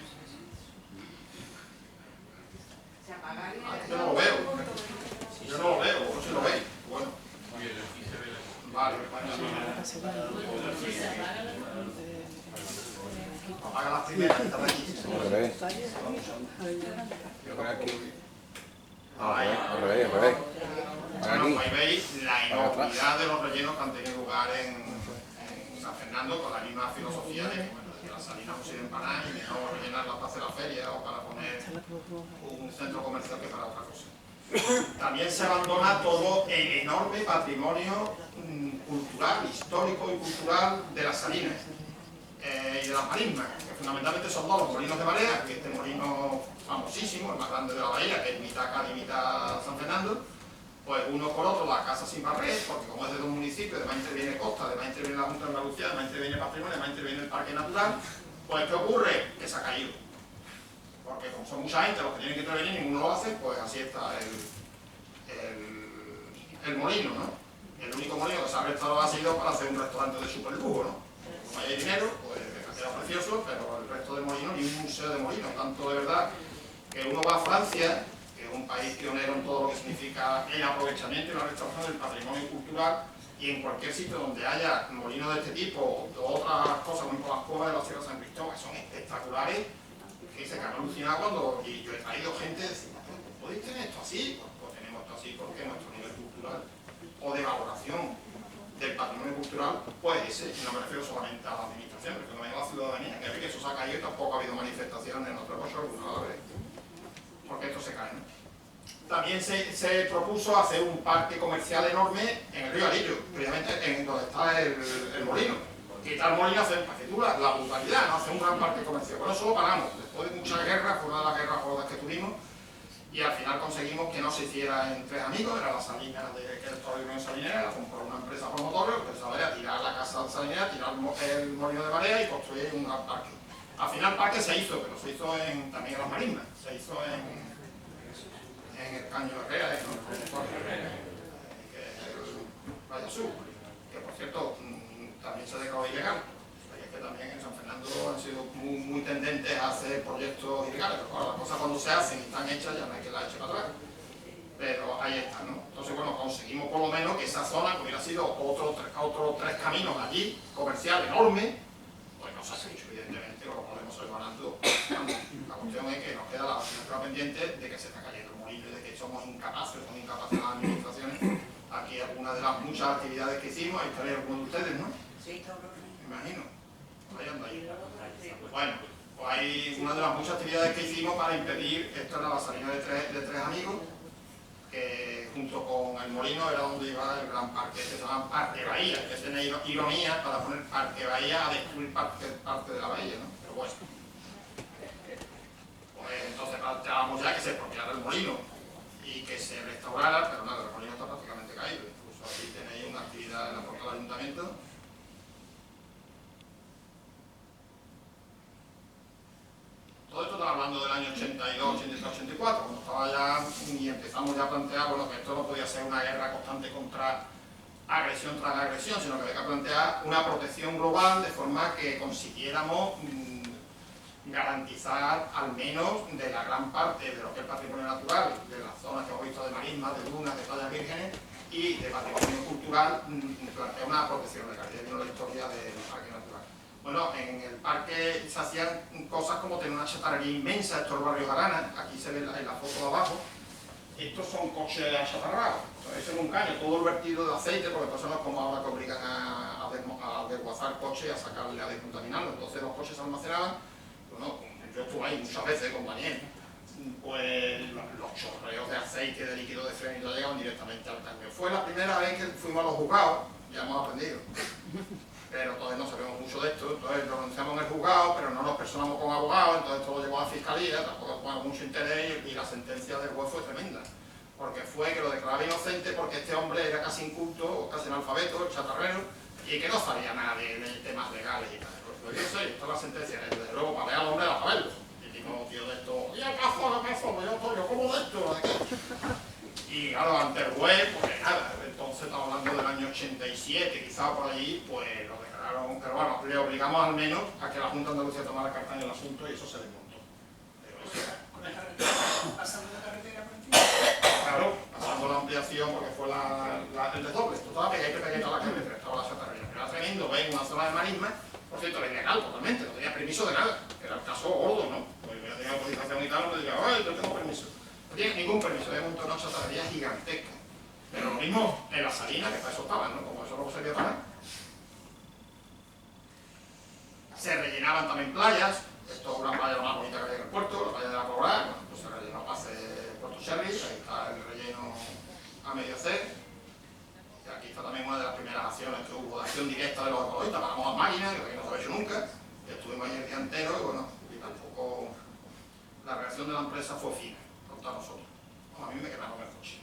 Yo no lo veo. Yo no lo veo, vosotros sí lo veis. Bueno. Vale, apaga las primeras, está aquí. Al revés. Yo por aquí. Al revés. Bueno, ahí veis la enormidad de los rellenos que han tenido lugar en San Fernando, con la misma filosofía de que, bueno, desde la Salina no sirven para nada y mejor rellenar la plaza de la feria o para poner un centro comercial que para otra cosa. También se abandona todo el enorme patrimonio cultural, histórico y cultural de las Salinas y de las marismas, que fundamentalmente son dos los molinos de marea, que este molino famosísimo, el más grande de la bahía, que es mitad Cádiz y mitad San Fernando, pues uno por otro la casa sin barrer, porque como es de dos municipios, además interviene Costa, además interviene la Junta de Andalucía, además interviene Patrimonio, además interviene el Parque Natural, pues ¿qué ocurre? Que se ha caído. Porque como son mucha gente los que tienen que intervenir, ninguno lo hace, pues así está el molino, ¿no? El único molino que se ha restaurado ha sido para hacer un restaurante de super lujo, ¿no? Como hay dinero, pues ha quedado precioso, pero el resto de molinos ni un museo de molinos, tanto de verdad que uno va a Francia, que es un país pionero en todo lo que significa el aprovechamiento y la restauración del patrimonio cultural, y en cualquier sitio donde haya molinos de este tipo o otras cosas, como las cuevas de la Sierra de San Cristóbal, que son espectaculares, que se han alucinado cuando yo he traído gente y decir, ¿podéis tener esto así? Pues tenemos esto así porque nuestro nivel cultural o de valoración del patrimonio cultural, pues ese, y no me refiero solamente a la administración, porque no hay la ciudadanía, que ve que eso se ha caído y tampoco ha habido manifestaciones en otros cosas, porque esto se cae, ¿no? También se propuso hacer un parque comercial enorme en el río Arillo, precisamente en donde está el molino. Quitar el molino, hacer la brutalidad, ¿no? Hacer un gran parque comercial. Bueno, eso lo paramos, después de muchas guerras, fue una de las guerras gordas que tuvimos, y al final conseguimos que no se hiciera en Tres Amigos, era la Salina, que era toda la Unión Salinera, la compró una empresa promotora, lo que pensaba era tirar la casa salinera, tirar el molino de marea y construir un gran parque. Al final el parque se hizo, pero se hizo también en las marismas, se hizo en el Caño Herrera, que es el Valle Sur, que por cierto también se declaró ilegal. Y es que también en San Fernando han sido muy tendentes a hacer proyectos ilegales, pero claro, las cosas cuando se hacen y están hechas ya no hay que las eche para atrás. Pero ahí está, ¿no? Entonces, bueno, conseguimos por lo menos que esa zona, que hubiera sido otros tres caminos allí, comercial enorme, pues no se ha hecho, evidentemente, lo podemos ir ganando. La cuestión es que nos queda la asignatura pendiente de que se está cayendo el molino y de que somos incapaces las administraciones. Aquí algunas de las muchas actividades que hicimos, ahí estaréis algunos de ustedes, ¿no? Sí, me imagino. Ahí anda ahí. Bueno, pues hay una de las muchas actividades que hicimos para impedir, esto era la Salina de Tres Amigos, que junto con el molino era donde iba el gran parque, que se llama Parque Bahía, que tiene ironía para poner Parque Bahía a destruir parte de la bahía, ¿no? Pero bueno. Pues entonces planteábamos ya que se expropiara el molino y que se restaurara, pero nada, el molino está prácticamente caído. Incluso aquí tenéis una actividad en la puerta del ayuntamiento. Todo esto estaba hablando del año 82, 83, 84, cuando estaba ya y empezamos ya a plantear, bueno, que esto no podía ser una guerra constante contra agresión tras agresión, sino que había que plantear una protección global de forma que consiguiéramos garantizar al menos de la gran parte de lo que es el patrimonio natural, de las zonas que hemos visto de marismas, de dunas, de playas vírgenes y de patrimonio cultural, plantea una protección legal. Ya vino la historia del parque natural. Bueno, en el parque se hacían cosas como tener una chatarrería inmensa, esto es el barrio Jarana, aquí se ve en la foto de abajo. Estos son coches achatarrados, eso es un caño, todo el vertido de aceite, porque entonces no es como ahora que obligan a desguazar coches y a sacarle, a descontaminarlo. Entonces los coches se almacenaban. Bueno, yo estuve ahí muchas veces con Daniel, pues los chorreos de aceite, de líquido de freno llegaban directamente al caño. Fue la primera vez que fuimos a los juzgados, ya hemos aprendido, pero todavía no sabemos mucho de esto, entonces lo anunciamos en el juzgado, pero no nos personamos con abogados, entonces todo lo llevó a la fiscalía, tampoco tomaba mucho interés y la sentencia del juez fue tremenda. Porque fue que lo declaraba inocente porque este hombre era casi inculto, casi analfabeto, chatarrero, y que no sabía nada de temas legales y tal. Lo que yo sé, esto es la sentencia, desde luego para ver al hombre a saberlo. Y digo, tío, de esto, ¿y acaso, yo como de esto? Y claro, ante el juez, pues nada, entonces estamos hablando del año 87, quizá por allí, pues lo declararon, pero bueno, le obligamos al menos a que la Junta de Andalucía tomara carta en el asunto y eso se desmontó. Pero eso, Con la carretera, pasando la carretera por encima. claro, pasando la ampliación porque fue el desdoble, esto estaba pegadito a la carretera, estaba la chatarrera. Era tremendo, ven una zona de marisma, por cierto, era ilegal totalmente, no tenía permiso de nada, era el caso gordo, ¿no? Pues yo tenía autorización y tal, no me decía, ¡ay, yo tengo permiso! No tiene ningún permiso, había montado una chatarrería gigantesca. Pero lo mismo en la salina, que para eso estaban, ¿no? Como eso luego servía para nada. Se rellenaban también playas, esto es una playa más bonita que había en el puerto, la playa de la Colorada, bueno, pues se rellenó pase Puerto Sherry, ahí está el relleno a medio hacer. Y aquí está también una de las primeras acciones que hubo de acción directa de los ecologistas, paramos las máquinas, que no se había hecho nunca, y estuvimos ahí el día entero, y bueno, y tampoco la reacción de la empresa fue fina contra nosotros. Bueno, a mí me quemaron el coche.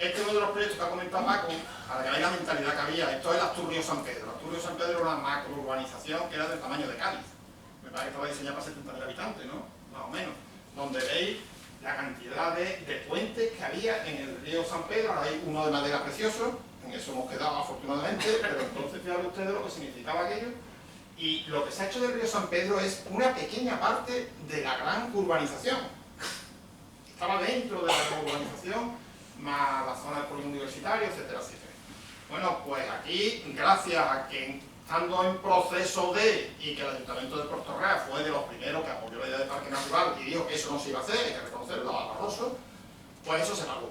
Este es uno de los proyectos que ha comentado Paco, para que veáis la mentalidad que había. Esto es el Asturrio San Pedro. Asturrio San Pedro era una macrourbanización que era del tamaño de Cádiz. Me parece que estaba diseñada para 70.000 habitantes, ¿no? Más o menos. Donde veis la cantidad de puentes que había en el río San Pedro. Ahora hay uno de madera precioso, en eso hemos quedado afortunadamente, pero entonces fíjate ustedes lo que significaba aquello. Y lo que se ha hecho del río San Pedro es una pequeña parte de la gran urbanización. Estaba dentro de la gran urbanización, más la zona del polígono universitario, etcétera, etcétera. Bueno, pues aquí, gracias a que estando en proceso y que el Ayuntamiento de Puerto Real fue de los primeros que apoyó la idea de parque natural y dijo que eso no se iba a hacer, hay que reconocerlo, a Barroso, pues eso se pagó.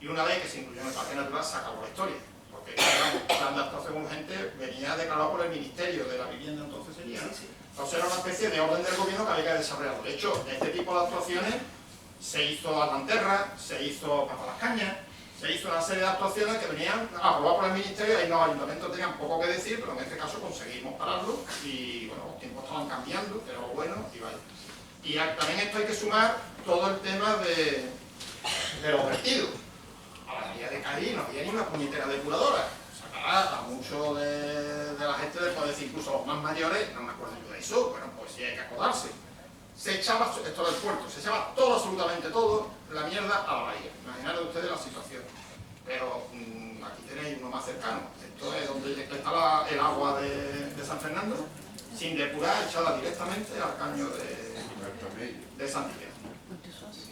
Y una vez que se incluyó en el parque natural se acabó la historia. Porque el plan de actuación urgente venía declarado por el Ministerio de la Vivienda, entonces sería, ¿no? Entonces era una especie de orden del gobierno que había que desarrollar. De hecho, este tipo de actuaciones se hizo Almanterra, se hizo Papa las Cañas, se hizo una serie de actuaciones que venían aprobadas por el Ministerio y los ayuntamientos tenían poco que decir, pero en este caso conseguimos pararlo y bueno, los tiempos estaban cambiando, pero bueno, y vaya. Y también esto hay que sumar todo el tema de los vertidos. A la vía de Cádiz no había ni una puñetera depuradora. Sacará a muchos de la gente de poder decir, incluso los más mayores, no me acuerdo yo de eso, bueno, pues sí hay que acordarse. Se echaba, esto del puerto, se echaba todo, absolutamente todo, la mierda a la bahía. Imaginaros ustedes la situación. Pero aquí tenéis uno más cercano. Esto es donde está el agua de San Fernando, sin depurar, echada directamente al caño de Santillán.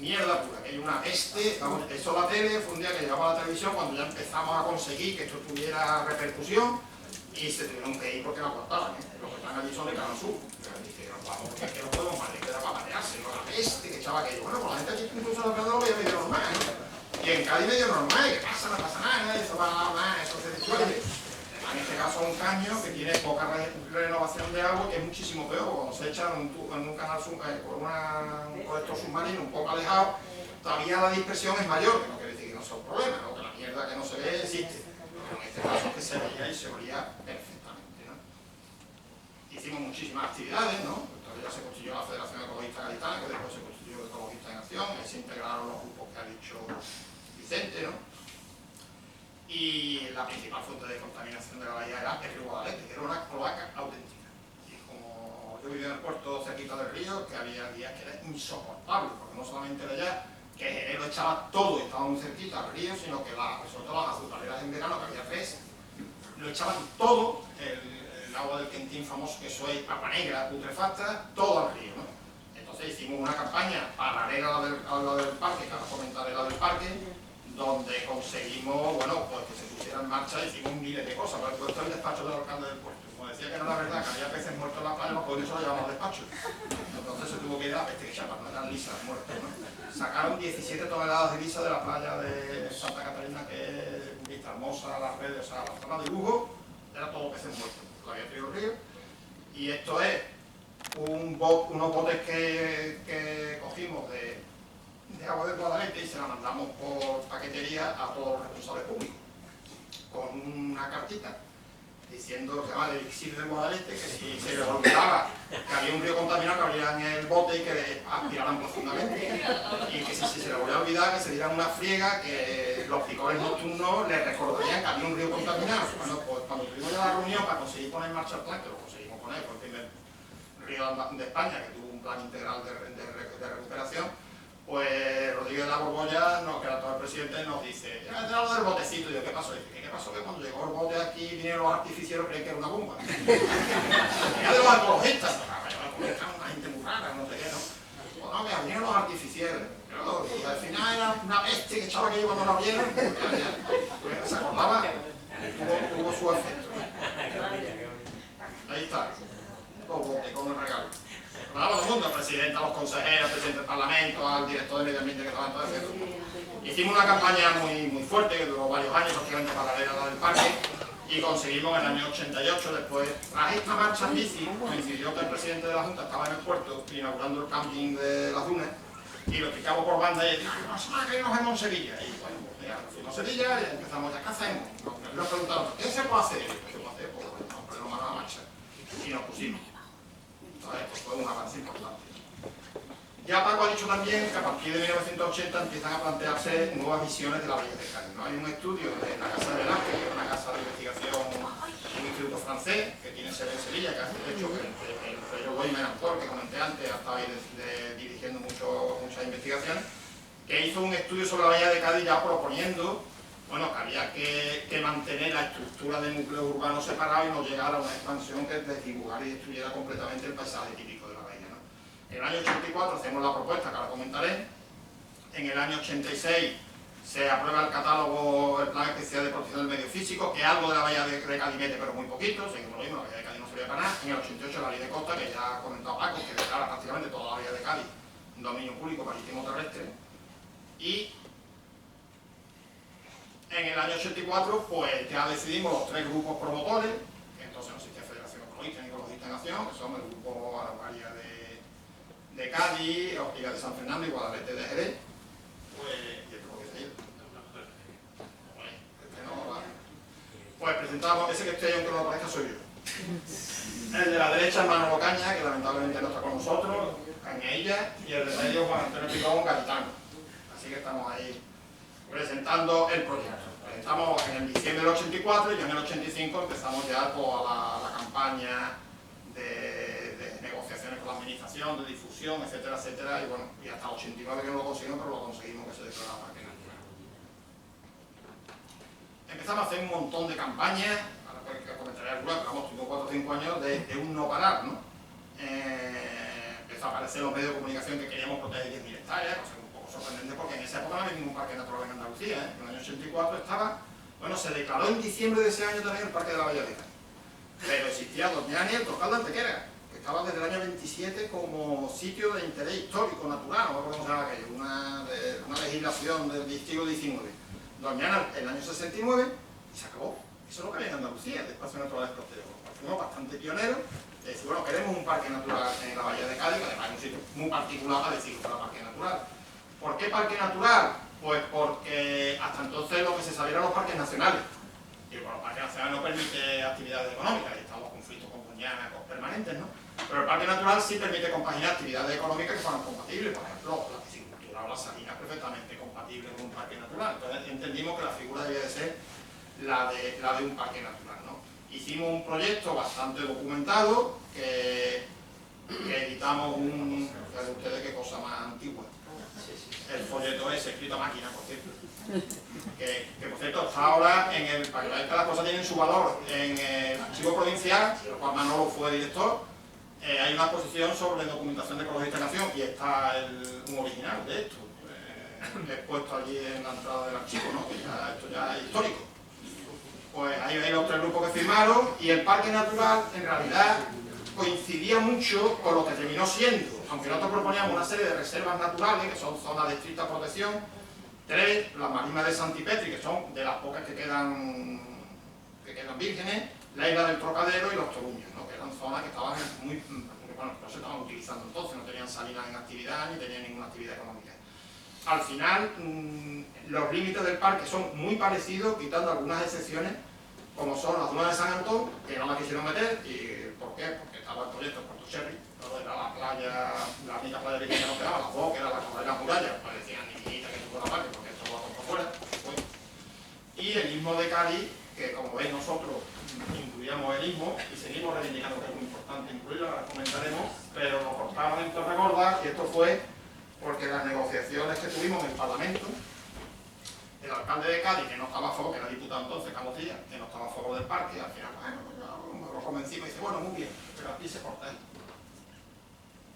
Mierda pura, que hay una peste, vamos, eso la tele, fue un día que llegaba a la televisión cuando ya empezamos a conseguir que esto tuviera repercusión y se tuvieron que ir porque la cortaban, ¿eh? Los que están allí son de Canal Sur. Vamos, porque es que no podemos más, queda para patearse, ¿no? La peste que echaba aquello. Bueno, pues la gente aquí incluso en el Prado lo veía medio normal, ¿no? Y en Cádiz medio normal, ¿qué pasa? No pasa nada, eso va nada, eso se disuelve. En este caso un caño que tiene poca renovación de agua, que es muchísimo peor, cuando se echa en un canal por un colector submarino un poco alejado, todavía la dispersión es mayor, que no quiere decir que no sea un problema, ¿no? Que la mierda que no se ve existe. Pero en este caso es que se veía y se olía perfectamente, ¿no? Hicimos muchísimas actividades, ¿no? Ya se constituyó la Federación Ecologista Gaditana, que después se constituyó Ecologistas en Acción, ahí se integraron los grupos que ha dicho Vicente, ¿no? Y la principal fuente de contaminación de la bahía era el río Guadalete, que era una cloaca auténtica. Y como yo vivía en el puerto cerquita del río, que había días que era insoportable, porque no solamente era ya que el enero echaba todo y estaba muy cerquita al río, sino que sobre todo las azucareras en verano, que había 3, lo echaban todo, el agua del Quentín famoso, que eso es agua negra, putrefacta, todo al río, ¿no? Entonces hicimos una campaña paralela a la del parque, que ahora comentaré la del parque, donde conseguimos, bueno, pues que se pusiera en marcha, hicimos miles de cosas. Por ejemplo, esto es el despacho del alcalde del puerto. Como decía que no era verdad, que había peces muertos en la playa, pues eso lo llevamos al despacho. Entonces se tuvo que ir a la peste que llaman, no eran lisas muertas, ¿no? Sacaron 17 toneladas de lisa de la playa de Santa Catarina, que es Vista Hermosa, las redes, o sea, la zona de Lugo, era todo peces muertos, lo había traído el río. Y esto es unos botes que cogimos de agua del Guadalete y se la mandamos por paquetería a todos los responsables públicos con una cartita diciendo, se llama el elixir del Guadalete, que si se les olvidaba que había un río contaminado, que abrieran el bote y que aspiraran profundamente, y que si se les volvía a olvidar, que se dieran una friega, que los picores nocturnos les recordarían que había un río contaminado. Bueno, pues cuando tuvimos ya la reunión para conseguir poner en marcha el plan, que lo conseguimos poner, fue el primer río de España que tuvo un plan integral de recuperación, pues Rodríguez de la Borbolla, que era todo el presidente, nos dice, ya lo del botecito. Y yo, ¿qué pasó? Y dice, ¿qué pasó? Que cuando llegó el bote aquí vinieron los artificieros, creían que era una bomba. Ya de los ecologistas, una gente muy rara, no sé qué, ¿no? Pues no, que vinieron los artificieros. Y al final era una bestia que echaba aquello cuando lo vieron, pues se acordaba, tuvo su efecto. Ahí está, todo bote con el regalo. A todo el mundo, al presidente, a los consejeros, al presidente del Parlamento, al director de Medio Ambiente que estaba en todo eso. Hicimos una campaña muy fuerte que duró varios años, prácticamente paralela a la del parque, y conseguimos en el año 88, después, tras esta marcha en bici, coincidió que el presidente de la Junta estaba en el puerto inaugurando el camping de las dunas, y lo explicamos por banda y decía, no sé que nos vemos en Sevilla. Y bueno, pues ya fuimos a Sevilla y empezamos, ¿ya qué hacemos? Nos preguntaron, ¿qué se puede hacer? ¿Qué se puede hacer? Pues bueno, ponerlo mano a la marcha. Y nos pusimos. Pues fue un avance importante. Ya Paco ha dicho también que a partir de 1980 empiezan a plantearse nuevas visiones de la Bahía de Cádiz, ¿no? Hay un estudio de la Casa de Velázquez, que es una casa de investigación, un instituto francés que tiene sede en Sevilla, que hace, de hecho, el Freyo Weyman, autor que comenté antes, ha estado ahí dirigiendo muchas investigaciones, que hizo un estudio sobre la Bahía de Cádiz ya proponiendo, bueno, que había que mantener la estructura de núcleos urbanos separados y no llegar a una expansión que desdibujara y destruyera completamente el paisaje típico de la bahía, ¿no? En el año 84 hacemos la propuesta, que ahora comentaré. En el año 86 se aprueba el catálogo, el plan especial de protección del medio físico, que es algo de la bahía de Cádiz mete, pero muy poquito, seguimos lo mismo, la bahía de Cádiz no servía para nada. En el 88 la ley de costa, que ya ha comentado Paco, que declara prácticamente toda la bahía de Cádiz un dominio público marítimo terrestre. Y en el año 84, pues ya decidimos los tres grupos promotores, que entonces no existía Federación Ecologista ni Ecologista Nación, que son el grupo Araucaria de Cádiz, Ortiga de San Fernando y Guadalete de Jerez. Pues, ¿y esto por qué se ha ido? Pues presentamos, ese que estoy, aunque no lo parezca, soy yo. El de la derecha es Manolo Caña, que lamentablemente no está con nosotros, Cañailla, y el de medio Juan Antonio Picón, gaditano. Así que estamos ahí presentando el proyecto. Presentamos en el diciembre del 84 y en el 85 empezamos ya toda la campaña de negociaciones con la administración, de difusión, etcétera, etcétera, y bueno, y hasta el 89 que no lo conseguimos, pero lo conseguimos que se declarara parque natural. Empezamos a hacer un montón de campañas, ahora pues que comentaré algunas, pero vamos, tuvimos 4 o 5 años de un no parar, ¿no? Empezó a aparecer los medios de comunicación que queríamos proteger 10.000 hectáreas, cosa un poco sorprendente porque en esa época no había ningún parque natural en Andalucía, ¿eh? En el año 84 estaba, bueno, se declaró en diciembre de ese año también el Parque de la Bahía de Cádiz. Pero existía Doñana y el Troncal de Antequera, que estaba desde el año 27 como sitio de interés histórico, natural, no me acuerdo cómo se llama aquello, una legislación del siglo XIX. Doñana el año 69 y se acabó. Eso es lo que había en Andalucía, de espacio natural protegido. Fuimos bastante pioneros. Es decir, bueno, queremos un parque natural en la Bahía de Cádiz, que además es un sitio muy particular para decir que era parque natural. ¿Por qué parque natural? Pues porque hasta entonces lo que se sabía eran los parques nacionales. Y bueno, el parque nacional no permite actividades económicas, y están los conflictos con Doñana permanentes, ¿no? Pero el parque natural sí permite compaginar actividades económicas que fueran compatibles, por ejemplo, la piscicultura o la salina perfectamente compatible con un parque natural. Entonces entendimos que la figura debía de ser la de un parque natural, ¿no? Hicimos un proyecto bastante documentado que editamos fíjense ustedes qué cosa más antigua. El folleto ese, escrito a máquina, por cierto. Que por cierto está ahora para que veáis que las cosas tienen su valor, en el archivo provincial, del cual Manolo fue director, hay una exposición sobre documentación de Ecologista Nación y está un original de esto, expuesto allí en la entrada del archivo, ¿no? Que ya, esto ya es histórico. Pues ahí veis los tres grupos que firmaron y el parque natural en realidad coincidía mucho con lo que terminó siendo, aunque nosotros proponíamos una serie de reservas naturales que son zonas de estricta protección, 3, las marinas de Santipetri, que son de las pocas que quedan vírgenes, la isla del Trocadero y los Toruños, ¿no? Que eran zonas que estaban bueno, no se estaban utilizando entonces, no tenían salinas en actividad ni tenían ninguna actividad económica. Al final, los límites del parque son muy parecidos, quitando algunas excepciones como son las dunas de San Antón, que no la quisieron meter. ¿Y por qué? Porque estaba el proyecto de Puerto Cherry, todo era la playa, la única playa de que no quedaba, las dos, que era la Torre de la Muralla, parecían niñitas que estuvo la parte, porque esto lo por fuera. Bueno. Y el istmo de Cádiz, que como veis nosotros incluíamos el istmo y seguimos reivindicando que es muy importante incluirlo, ahora comentaremos, pero lo cortaron en Torregorda, y esto fue porque las negociaciones que tuvimos en el Parlamento, el alcalde de Cádiz, que no estaba a favor, que era diputado entonces, Carlos Díaz, que no estaba a favor del parque, al final, bueno, lo convencimos y dice, bueno, muy bien, pero aquí se corta.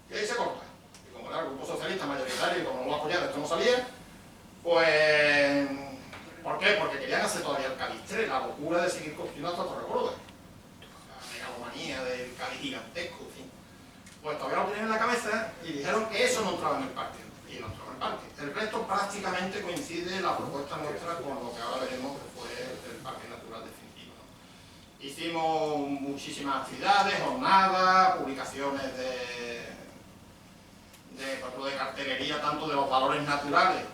Y ahí se corta. Y como era el grupo socialista mayoritario y como no lo apoyaba, esto no salía, pues... ¿Por qué? Porque querían hacer todavía el Cádiz 3, la locura de seguir construyendo hasta Torregorda. La megalomanía del Cádiz gigantesco, en fin. Pues todavía lo tenían en la cabeza y dijeron que eso no entraba en el parque. Y no entraba en el parque. El resto prácticamente coincide la propuesta nuestra con lo que ahora veremos que fue el Parque Natural Definitivo, ¿no? Hicimos muchísimas actividades, jornadas, publicaciones de cartelería, tanto de los valores naturales,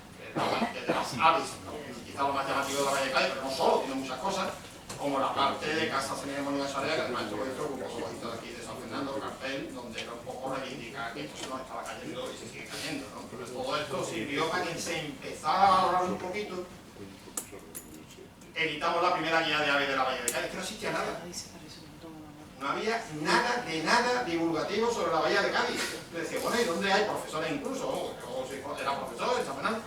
que de las aves, quizá lo más llamativo de la Bahía de Cádiz, pero no solo, tiene muchas cosas, como la parte de Casa Ceremonia de Sarea, que además esto lo hizo el grupo zoológico de aquí de San Fernando, el cartel, donde era un poco reivindicar que esto se nos estaba cayendo y se sigue cayendo, ¿no? Pero todo esto sirvió para que se empezara a valorar un poquito. Editamos la primera guía de aves de la Bahía de Cádiz, que no existía nada. No había nada divulgativo sobre la Bahía de Cádiz. Le decía, bueno, ¿y dónde hay profesores incluso? Yo era profesor en San Fernando.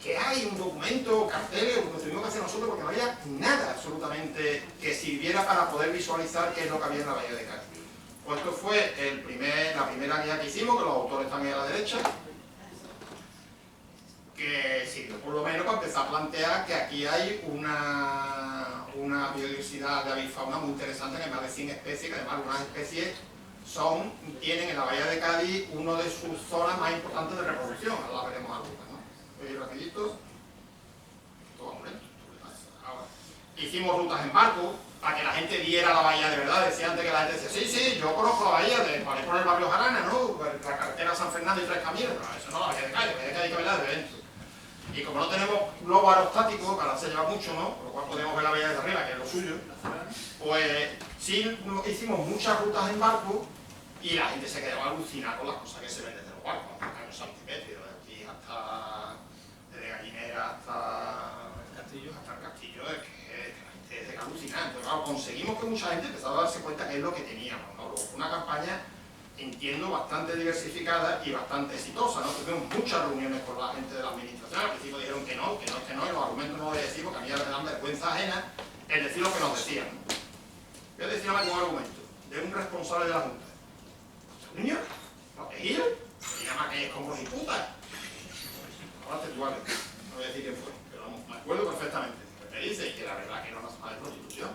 Que hay un documento, carteles, lo tuvimos que hacer nosotros porque no había nada absolutamente que sirviera para poder visualizar qué es lo que había en la Bahía de Cádiz. Pues esto fue la primera guía que hicimos, que los autores están ahí a la derecha, que sirvió por lo menos para empezar a plantear que aquí hay una biodiversidad de avifauna muy interesante, que hay más de 100 especies, que además algunas especies tienen en la Bahía de Cádiz una de sus zonas más importantes de reproducción, ahora la veremos algunas, ¿no? Rapidito. Ahora, hicimos rutas en barco para que la gente viera la bahía de verdad. Decía antes que la gente decía, sí, yo conozco la bahía por el barrio Jarana, ¿no? La carretera San Fernando y Tres Caminos. No, eso no, la Bahía de Cádiz, hay que verla de dentro. Y como no tenemos globo aerostático, para se lleva mucho, ¿no? Por lo cual podemos ver la bahía desde arriba, que es lo suyo. Pues sí, hicimos muchas rutas en barco y la gente se quedaba alucinada con las cosas que se ven desde los barcos, hasta los santimetrios, de aquí hasta de Gallinera hasta el castillo, es que es alucinante. Claro, conseguimos que mucha gente empezara a darse cuenta que es lo que teníamos, ¿no? Luego fue una campaña, entiendo, bastante diversificada y bastante exitosa, ¿no? Tuvimos muchas reuniones con la gente de la administración, al principio dijeron que no, y los argumentos no los decimos, que a mí me dan vergüenza ajena el decir lo que nos decían. Voy a decir un argumento de un responsable de la Junta. Niño, protegido, se llama que es como hijutas. Ahora textuales, no voy a decir quién fue, pero vamos, me acuerdo perfectamente. Me dice que la verdad que no nos habla de prostitución.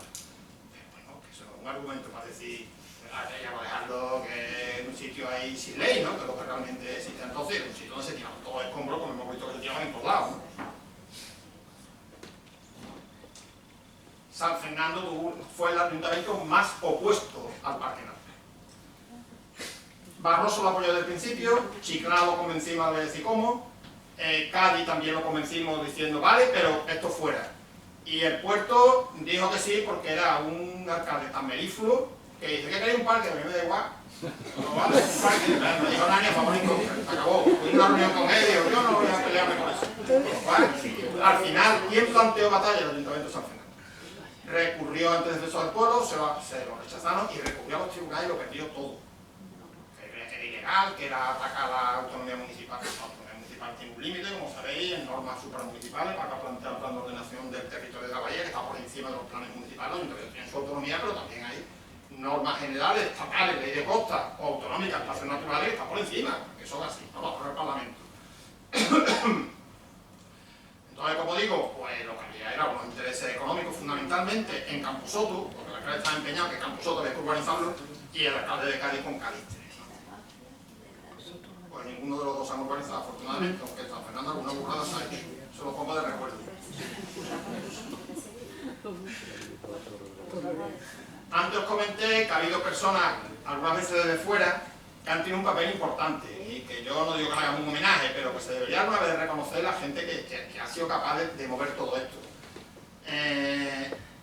Pero bueno, que eso no es un argumento para decir, que ya va a dejarlo que en un sitio ahí sin ley, ¿no? Que es lo que realmente existe entonces, en un sitio donde se tiran todos escombros, como hemos visto que se tiran en todos lados, ¿no? San Fernando fue el ayuntamiento más opuesto al Parque Natural. Barroso lo apoyó desde el principio, Chiclana lo convencimos, a decir cómo, Cádiz también lo convencimos diciendo vale, pero esto fuera. Y el puerto dijo que sí porque era un alcalde tan melífluo que dice que quería un parque, a mí me da igual. No vale, un parque, no dijo nada ni a favor ni en contra, acabó. Hubo una reunión con él y dijo, yo no voy a pelearme con eso. ¿Vale? Al final, ¿quién planteó batalla? El Ayuntamiento de San Fernando. Recurrió ante el Defensor del Pueblo, se lo rechazaron y recurrió a los tribunales y lo perdió todo. Que era ilegal, que era atacar la autonomía municipal. La autonomía municipal tiene un límite, como sabéis, en normas supramunicipales para plantear el plan de ordenación del territorio de la bahía, que está por encima de los planes municipales, donde tienen su autonomía, pero también hay normas generales, estatales, ley de costa o autonómicas, espacios naturales, que están por encima, que son así, no lo aprueba el Parlamento. Entonces, como digo, pues lo que había era unos intereses económicos fundamentalmente en Camposoto, porque el alcalde estaba empeñado que Camposoto había que urbanizarlo, y el alcalde de Cádiz con Cádiz. Pues ninguno de los dos se han urbanizado, afortunadamente, aunque San Fernando alguna burrada se ha hecho. Se lo pongo de recuerdo. Antes os comenté que ha habido personas, algunas veces desde fuera, que han tenido un papel importante y que yo no digo que le hagamos un homenaje, pero que se debería alguna vez reconocer la gente que ha sido capaz de mover todo esto.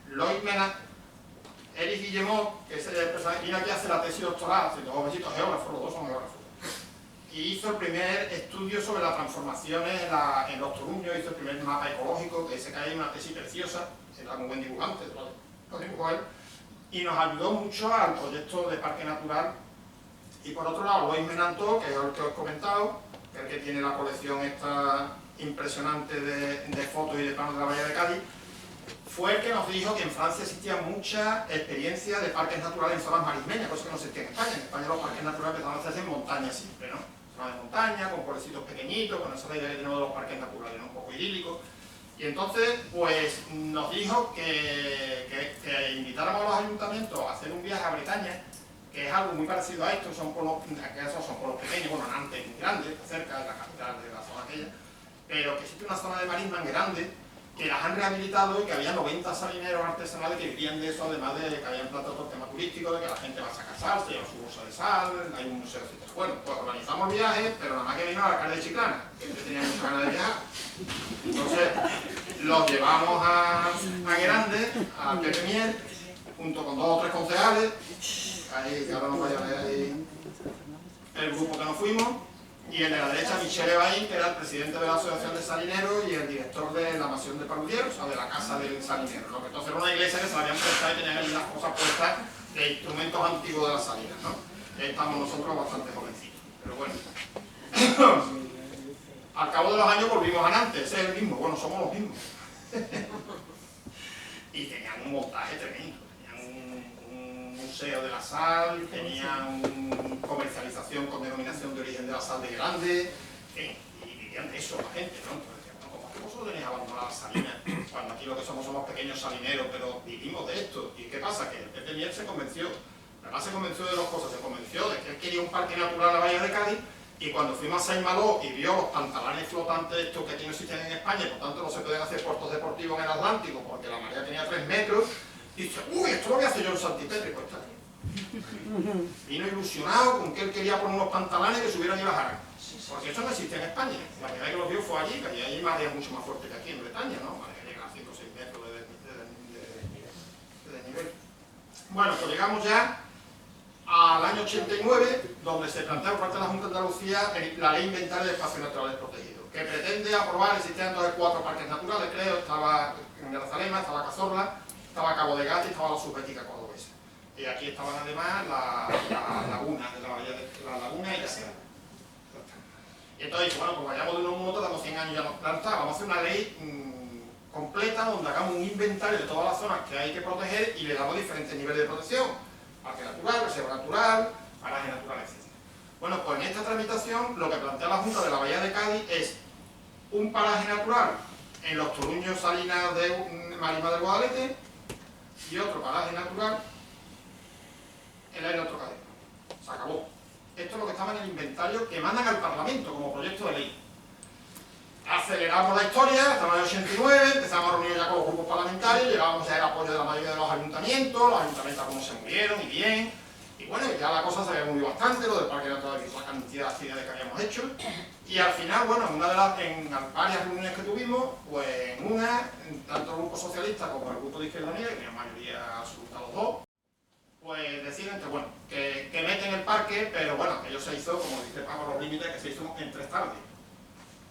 Lois Menand, Eric Guillemot, que es el personaje, vino aquí a hacer la tesis doctoral, los jovencitos geógrafos, los dos son geógrafos, y hizo el primer estudio sobre las transformaciones en los Toruños, hizo el primer mapa ecológico, que dice que hay una tesis preciosa, era muy buen dibujante, lo dibujó él, y nos ayudó mucho al proyecto de parque natural. Y por otro lado, Lois Menand, que es el que os he comentado, que es el que tiene la colección esta impresionante de fotos y de planos de la Bahía de Cádiz, fue el que nos dijo que en Francia existía mucha experiencia de parques naturales en zonas marismeñas, cosa que no existía en España. En España los parques naturales empezaron a hacerse en montaña siempre, ¿no? Zonas de montaña, con pueblecitos pequeñitos, con esa idea que tenemos de los parques naturales, ¿no? Un poco idílicos. Y entonces, pues, nos dijo que invitáramos a los ayuntamientos a hacer un viaje a Bretaña, que es algo muy parecido a esto, son pueblos pequeños, bueno, Nantes muy grande, cerca de la capital de la zona aquella, pero que existe una zona de marisma grande, que las han rehabilitado y que había 90 salineros artesanales que vivían de eso, además de que habían planteado todo el tema turístico, de que la gente va a sacar sal, se lleva su bolsa de sal, hay un museo, etc. Bueno, pues organizamos viajes, pero nada más que vino a la calle de Chiclana, que tenía muchas ganas de viajar. Entonces, los llevamos a Grande, a Pepe Mier, junto con 2 o 3 concejales, ahí, que ahora nos vaya a ver ahí el grupo que nos fuimos, y el de la derecha, Michel Evaín, que era el presidente de la Asociación de Salineros y el director de la Mansión de Paludier, o sea, de la Casa del Salinero, ¿no? Que entonces era una iglesia que se la habían prestado y tenían ahí las cosas puestas de instrumentos antiguos de las salinas, ¿no? Y estamos nosotros bastante jovencitos, pero bueno. Al cabo de los años volvimos a Nantes, ese es el mismo, bueno, somos los mismos. Y tenían un montaje tremendo, tenían un museo de la sal, tenían comercialización con denominación de origen de la sal de Grande, y vivían de eso la gente, ¿no? Entonces decían, bueno, ¿cómo es que vosotros tenéis abandonadas las salinas? Cuando aquí lo que somos pequeños salineros, pero vivimos de esto. ¿Y qué pasa? Que el Pepe Mier se convenció, además se convenció de 2 cosas, se convenció de que él quería un parque natural en la Bahía de Cádiz, y cuando fuimos a Saint-Malo y vio los pantalanes flotantes estos que aquí no existen en España, por tanto no se pueden hacer puertos deportivos en el Atlántico porque la marea tenía 3 metros, y dice, uy, esto lo voy a hacer yo en Santipetri, pues está aquí. Vino ilusionado con que él quería poner unos pantalanes que subieran y bajaran, porque eso no existe en España. La primera vez que los vio fue allí, que allí hay marea mucho más fuerte que aquí en Bretaña, ¿no? Marea que llega a 5 o 6 metros de nivel. Bueno, pues llegamos ya al año 89, donde se plantea por parte de la Junta de Andalucía la Ley Inventaria de Espacios Naturales Protegidos, que pretende aprobar, existían 2 o 4 parques naturales, creo, estaba en Grazalema, estaba Cazorla, estaba Cabo de Gata y estaba la Subbética Cordobesa. Y aquí estaban además la laguna, la laguna y Casera. Y entonces, bueno, pues vayamos de uno a otro, damos 100 años ya nos planta, vamos a hacer una ley completa donde hagamos un inventario de todas las zonas que hay que proteger y le damos diferentes niveles de protección. Parque natural, reserva natural, paraje natural, etc. Bueno, pues en esta tramitación lo que plantea la Junta de la Bahía de Cádiz es un paraje natural en los Toruños Salinas de Marisma del Guadalete y otro paraje natural en la isla del Trocadero. Se acabó. Esto es lo que estaba en el inventario que mandan al Parlamento como proyecto de ley. Aceleramos la historia, estamos en el 89, empezamos a reunir ya con los grupos parlamentarios, llegábamos ya el apoyo de la mayoría de los ayuntamientos como se murieron y bien, y bueno, ya la cosa se había movido bastante, lo del parque natural, la cantidad de actividades que habíamos hecho, y al final, bueno, en varias reuniones que tuvimos, pues en una, tanto el grupo socialista como el grupo de Izquierda Unida, que tenían mayoría absoluta los dos, pues deciden que, bueno, que meten el parque, pero bueno, aquello se hizo, como dice Pablo, los límites, que se hizo en 3 tardes.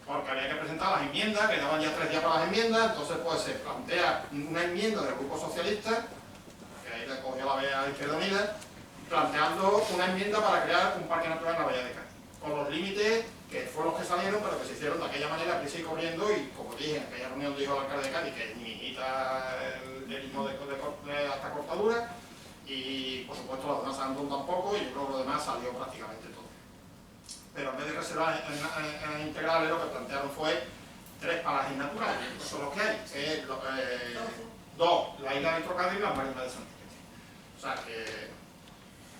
Porque había que presentar las enmiendas, que daban ya 3 días para las enmiendas, entonces pues se plantea una enmienda del Grupo Socialista, que ahí le cogió la vea a Izquierda Unida, planteando una enmienda para crear un parque natural en la Bahía de Cádiz, con los límites que fueron los que salieron, pero que se hicieron de aquella manera, prisa y corriendo, y como dije, en aquella reunión dijo el alcalde de Cádiz que limita el ritmo de hasta cortadura, y por supuesto las demás andan tampoco, y yo creo que lo demás salió prácticamente todo. Pero en vez de reservas integrales lo que plantearon fue 3 parajes naturales, que son los que hay, que es 2, la isla del Trocadero y la marisma de Santipetri. O sea que,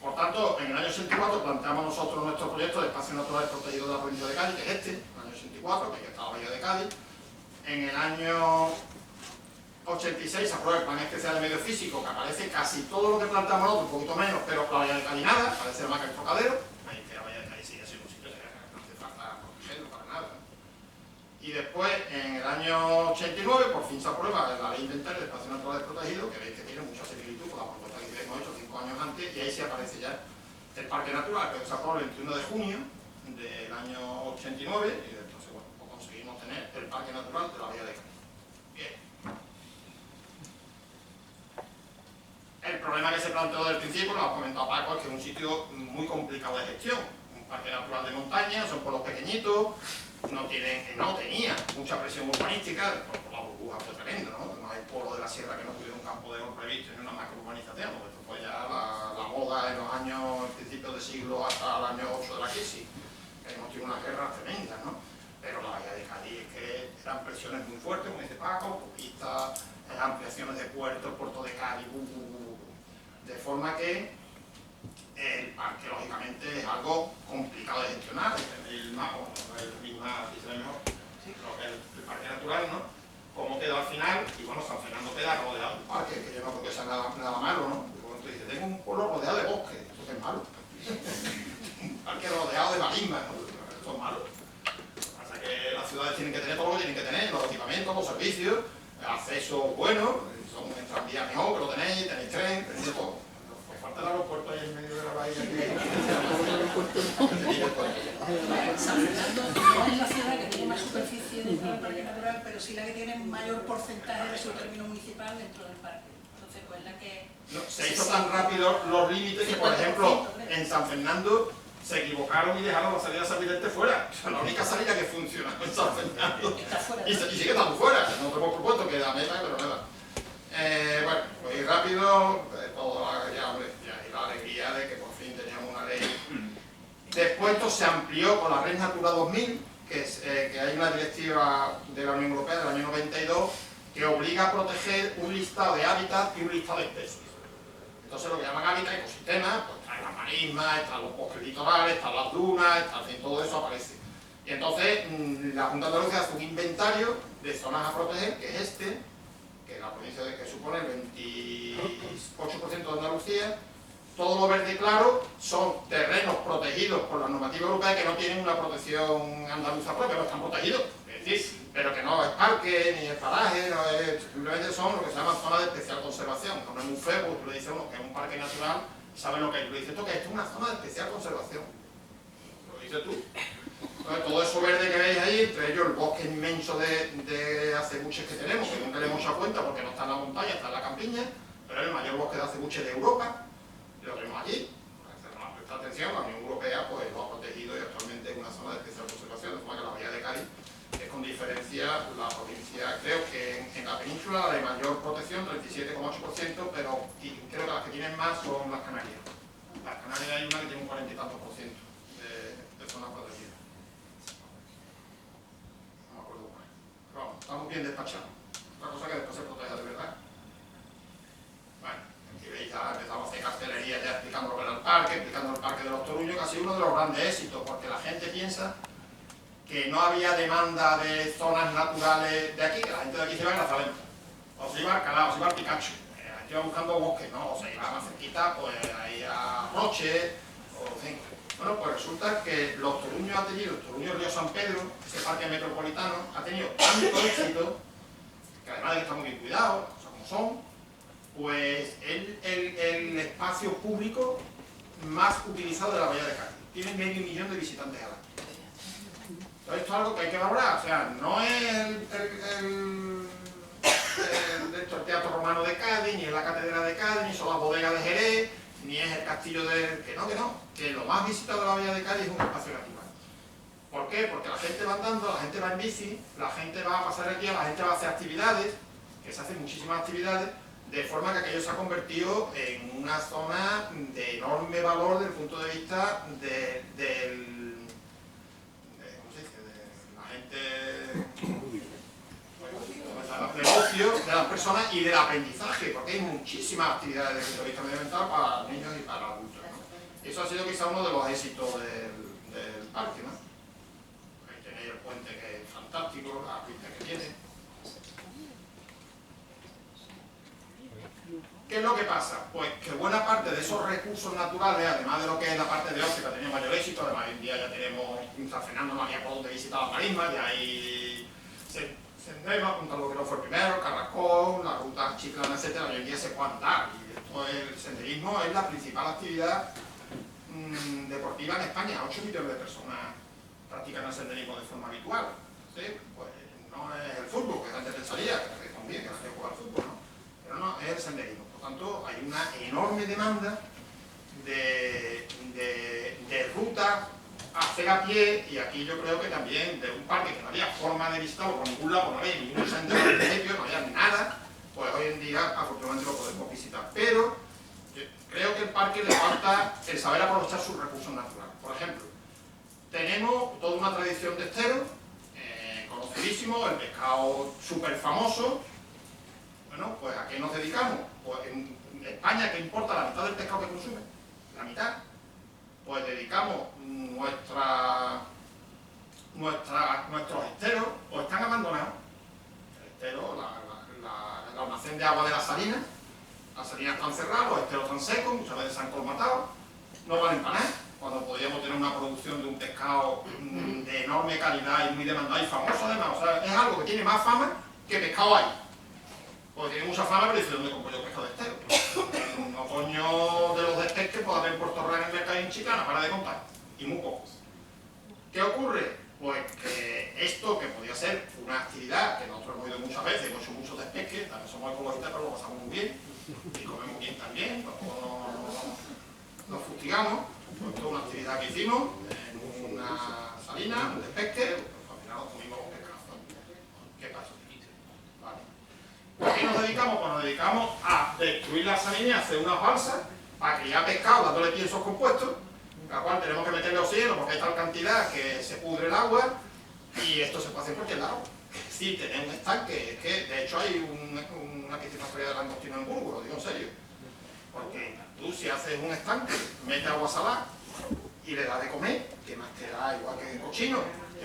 por tanto, en el año 84 planteamos nosotros nuestro proyecto de espacios naturales protegidos de la provincia de Cádiz, que es este, en el año 84, que está la Bahía de Cádiz. En el año 86 se aprueba el plan especial de medio físico, que aparece casi todo lo que planteamos nosotros, un poquito menos, pero la Bahía de Cádiz nada, aparece más que el Trocadero. Y después, en el año 89, por fin se aprueba la Ley Inventario de Espacios Naturales Protegidos, que veis que tiene mucha similitud con la propuesta que hemos hecho 5 años antes, y ahí sí aparece ya el Parque Natural, que se aprobó el 21 de junio del año 89, y entonces, bueno, pues conseguimos tener el Parque Natural de la Bahía de Cádiz. Bien. El problema que se planteó desde el principio, lo ha comentado Paco, es que es un sitio muy complicado de gestión. Un parque natural de montaña, son pueblos pequeñitos, no tenía mucha presión urbanística, por la burbuja fue tremenda, ¿no? No hay pueblo de la sierra que no tuviera un campo de golf previsto ni una macrourbanización, porque esto fue ya la moda en los años, principios del siglo hasta el año 8 de la crisis, que hemos tenido unas guerras tremendas, ¿no? Pero la Bahía de Cádiz es que eran presiones muy fuertes, como dice Paco, autopistas, ampliaciones de puertos, el puerto de Cádiz, de forma que el parque, lógicamente, es algo complicado de gestionar. El mapa, aquí se ve mejor, sí, lo que es el parque natural, ¿no? Cómo queda al final, y bueno, San Fernando queda rodeado de un parque, que yo no creo que sea nada malo, ¿no? Y cuando tú dices, tengo un pueblo rodeado de bosque, eso es malo. Un parque rodeado de marismas, ¿no? Eso es malo. Lo que pasa es que las ciudades tienen que tener todo lo que tienen que tener, los equipamientos, los servicios, el acceso bueno, son tranvías mejor, que lo tenéis tren, tenéis todo. Pues falta el aeropuerto ahí en medio de la bahía. San Fernando no es la ciudad que tiene más superficie dentro del parque natural, pero sí la que tiene mayor porcentaje de su término municipal dentro del parque. Entonces, pues la que... No, se hizo tan rápido los límites que, por ejemplo, en San Fernando se equivocaron y dejaron la salida de San Vicente fuera. O sea, la única salida que funciona en San Fernando. Está fuera. Y sigue estando fuera. No tenemos propuesto que la meta, pero nada. Bueno, pues rápido, todo ya, hombre, ya, y la alegría de que por fin teníamos una ley. Después esto se amplió con la Red Natura 2000, que hay una directiva de la Unión Europea del año 92 que obliga a proteger un listado de hábitats y un listado de especies. Entonces lo que llaman hábitat, ecosistemas, pues están las marismas, están los bosques litorales, están las dunas, en fin, todo eso aparece. Y entonces la Junta de Andalucía hace un inventario de zonas a proteger, que es este, que la provincia que supone el 28% de Andalucía. Todo lo verde claro son terrenos protegidos por la normativa europea que no tienen una protección andaluza propia, pero están protegidos, es decir, pero que no es parque ni es paraje, no es, simplemente son lo que se llama zonas de especial conservación. No es un feo, tú le dices a uno que es un parque natural, saben lo que es, tú le dices esto que es una zona de especial conservación, lo dices tú. Entonces, todo eso verde que veis ahí, entre ellos el bosque inmenso de acebuches que tenemos, que nunca le hemos echado cuenta porque no está en la montaña, está en la campiña, pero es el mayor bosque de acebuches de Europa, lo tenemos aquí. Presta atención, la Unión Europea pues, lo ha protegido y actualmente es una zona de especial conservación, de forma que la Bahía de Cádiz es con diferencia la provincia, creo que en la península la de mayor protección, 37,8%, pero creo que las que tienen más son las Canarias. Las Canarias hay una que tiene un 40 y tantos % de zonas protegidas. No me acuerdo cuál. Pero vamos, estamos bien despachados. Otra cosa que después se proteja de verdad. Bueno, aquí veis, ya empezamos a hacer cartelería ya explicando lo que era el parque, explicando el parque de los Torullos, que ha sido uno de los grandes éxitos, porque la gente piensa que no había demanda de zonas naturales de aquí, que la gente de aquí se iba a Grazalema, o se iba a Alcalá, o se iba al Picacho, la gente iba buscando bosques, ¿no? O se iba más cerquita, pues ahí a Roche, o en fin. Bueno, pues resulta que los Toruños ha tenido, el Toruño Río San Pedro, ese parque metropolitano, ha tenido tanto éxito, que además de que está muy bien cuidado, o sea, como son, pues el espacio público más utilizado de la Bahía de Cádiz. Tiene 500.000 de visitantes al año. Entonces esto es algo que hay que valorar, o sea, no es el Teatro Romano de Cádiz, ni es la Catedral de Cádiz, ni son las bodegas de Jerez, ni es el castillo de... que lo más visitado de la Bahía de Cádiz es un espacio natural. ¿Por qué? Porque la gente va andando, la gente va en bici, la gente va a pasar el día, la gente va a hacer actividades, que se hacen muchísimas actividades, de forma que aquello se ha convertido en una zona de enorme valor desde el punto de vista del ocio de las personas y del aprendizaje, porque hay muchísimas actividades desde el punto de vista medioambiental para niños y para adultos, ¿no? Eso ha sido quizá uno de los éxitos del parque, ¿no? Ahí tenéis el puente que es fantástico, la pista que tiene. ¿Qué es lo que pasa? Pues que buena parte de esos recursos naturales, además de lo que es la parte de óptica, tenía mayor éxito, además hoy en día ya tenemos, San Fernando no había por dónde visitar las marismas, ya hay Sendero, apunta lo que no fue el primero, Carrascón, la ruta Chiclana, etcétera, hoy en día se puede andar. Y esto, el senderismo es la principal actividad deportiva en España. 8 millones de personas practican el senderismo de forma habitual. ¿Sí? Pues no es el fútbol, que antes pensaría, que también que no se juega al fútbol, ¿no? Pero no, es el senderismo. Por tanto, hay una enorme demanda de rutas a hacer a pie, y aquí yo creo que también de un parque que no había forma de visitarlo por ningún lado, no había ningún sendero al principio, no había nada, pues hoy en día afortunadamente lo podemos visitar. Pero yo creo que el parque le falta el saber aprovechar sus recursos naturales. Por ejemplo, tenemos toda una tradición de esteros, conocidísimo, el pescado súper famoso. Bueno, pues ¿a qué nos dedicamos? Pues en España, ¿qué importa la mitad del pescado que consume? La mitad. Pues dedicamos nuestros esteros, o están abandonados. El estero, el almacén de agua de las salinas están cerradas, los esteros están secos, muchas veces se han colmatado, no valen para nada, cuando podríamos tener una producción de un pescado de enorme calidad y muy demandado y famoso además. O sea, es algo que tiene más fama que pescado hay. Porque tiene mucha fama, pero dice, ¿dónde compro yo pescado de estero? No coño de los despeques que puede haber en Puerto Real, en el mercado y en Chiclana, para de contar. Y muy pocos. ¿Qué ocurre? Pues que esto, que podría ser una actividad que nosotros hemos ido muchas veces, hemos hecho muchos despeques, también somos ecologistas, pero lo pasamos muy bien, y comemos bien también, nos fustigamos. Pues esto es una actividad que hicimos en una salina, un despesque, pues al final nos comimos los pescados. ¿Qué pasa? ¿A qué nos dedicamos? Pues nos dedicamos a destruir la salina y hacer unas balsas para criar pescado dándole piensos compuestos, a la cual tenemos que meterle oxígeno porque hay tal cantidad que se pudre el agua, y esto se puede hacer en cualquier lado. Es decir, tener un estanque, es que de hecho hay una piscifactoría de langostino en Burgos, lo digo en serio. Porque tú, si haces un estanque, metes agua salada y le das de comer, que más te da igual que el cochino.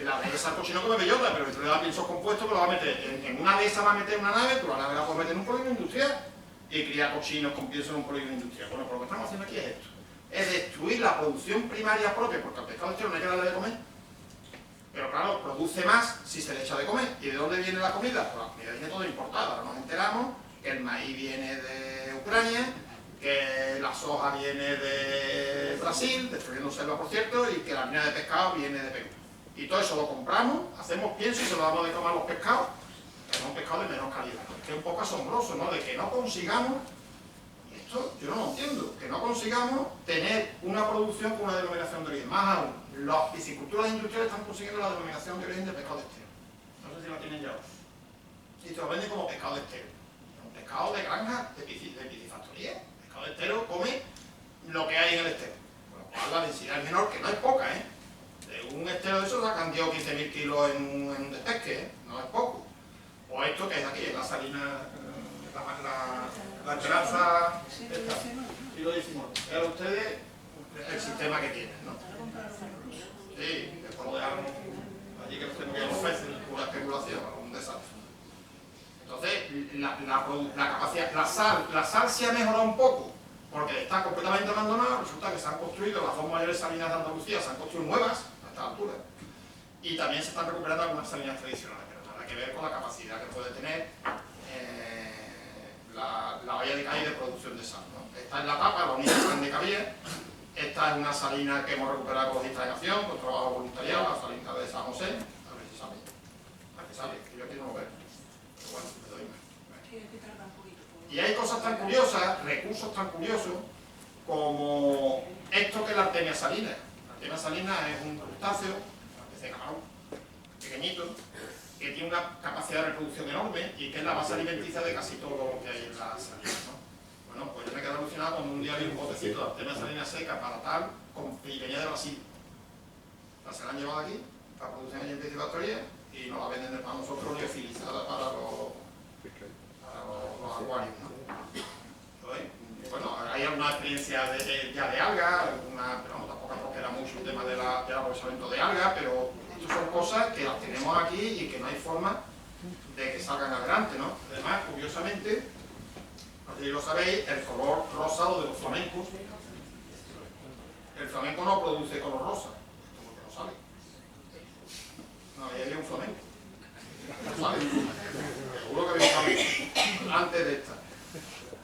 La de esa cochino come bellota, pero si tú le das piensos compuestos, que lo va a meter en una de esas, va a meter una nave, tú la nave la puedes meter en un polígono industrial y criar cochinos con piensos en un polígono industrial. Bueno, pues lo que estamos haciendo aquí es esto: es destruir la producción primaria propia, porque al pescado este no hay que darle de comer. Pero claro, produce más si se le echa de comer. ¿Y de dónde viene la comida? Pues la comida viene toda importada. Ahora nos enteramos que el maíz viene de Ucrania, que la soja viene de Brasil, destruyendo selva por cierto, y que la harina de pescado viene de Perú. Y todo eso lo compramos, hacemos pienso y se lo damos de comer a los pescados, que es un pescado de menor calidad. Es que es un poco asombroso, ¿no? De que no consigamos, y esto yo no lo entiendo, que no consigamos tener una producción con una denominación de origen. Más aún, las pisciculturas industriales están consiguiendo la denominación de origen de pescado de estero. No sé si la tienen ya. Y te lo venden como pescado de estero. Un pescado de granja, de piscifactoría. El pescado de estero come lo que hay en el estero. Con lo cual la densidad es menor, que no es poca, ¿eh? Un estero de esos sacan 10 o 15.000 kilos en un despesque, ¿eh? No es poco. O esto que es aquí, en la salina, la esperanza, esta, y lo decimos. Vean ustedes el sistema que tienen, ¿no? Sí, después lo dejaron allí que los tenemos que los peces, pura especulación, un desastre. Entonces, la capacidad, la sal se ha mejorado un poco, porque está completamente abandonada. Resulta que se han construido las dos mayores salinas de Andalucía, se han construido nuevas a esta altura, y también se están recuperando algunas salinas tradicionales, pero nada que ver con la capacidad que puede tener la bahía de Cádiz de producción de sal, ¿no? Esta es la tapa, la única grande que había. Esta es una salina que hemos recuperado ecologistas en acción, con trabajo voluntariado, la salina de San José. A ver si sale. A ver si sale, que yo aquí no lo veo. Pero bueno, me doy más. Y hay cosas tan curiosas, recursos tan curiosos, como esto que es la Artemia salina. La Artemia salina es un crustáceo, una especie de camarón, pequeñito, que tiene una capacidad de reproducción enorme y que es la base alimenticia de casi todo lo que hay en la salina, ¿no? Bueno, pues yo me quedé alucinado cuando un día vi un botecito de Artemia salina seca para tal, y venía de Brasil. Se la han llevado aquí, para producción en piscifactoría, y nos la venden para nosotros liofilizada para los acuarios, ¿no? Bueno, hay alguna experiencia ya de algas, pero no, tampoco prospera mucho el tema del aprovechamiento de algas, pero estas son cosas que las tenemos aquí y que no hay forma de que salgan adelante, ¿no? Además, curiosamente, no sé si lo sabéis, el color rosado de los flamencos, el flamenco no produce color rosa, como que no sale. No, ahí había un flamenco. ¿sabes? Seguro que había un flamenco antes de esta.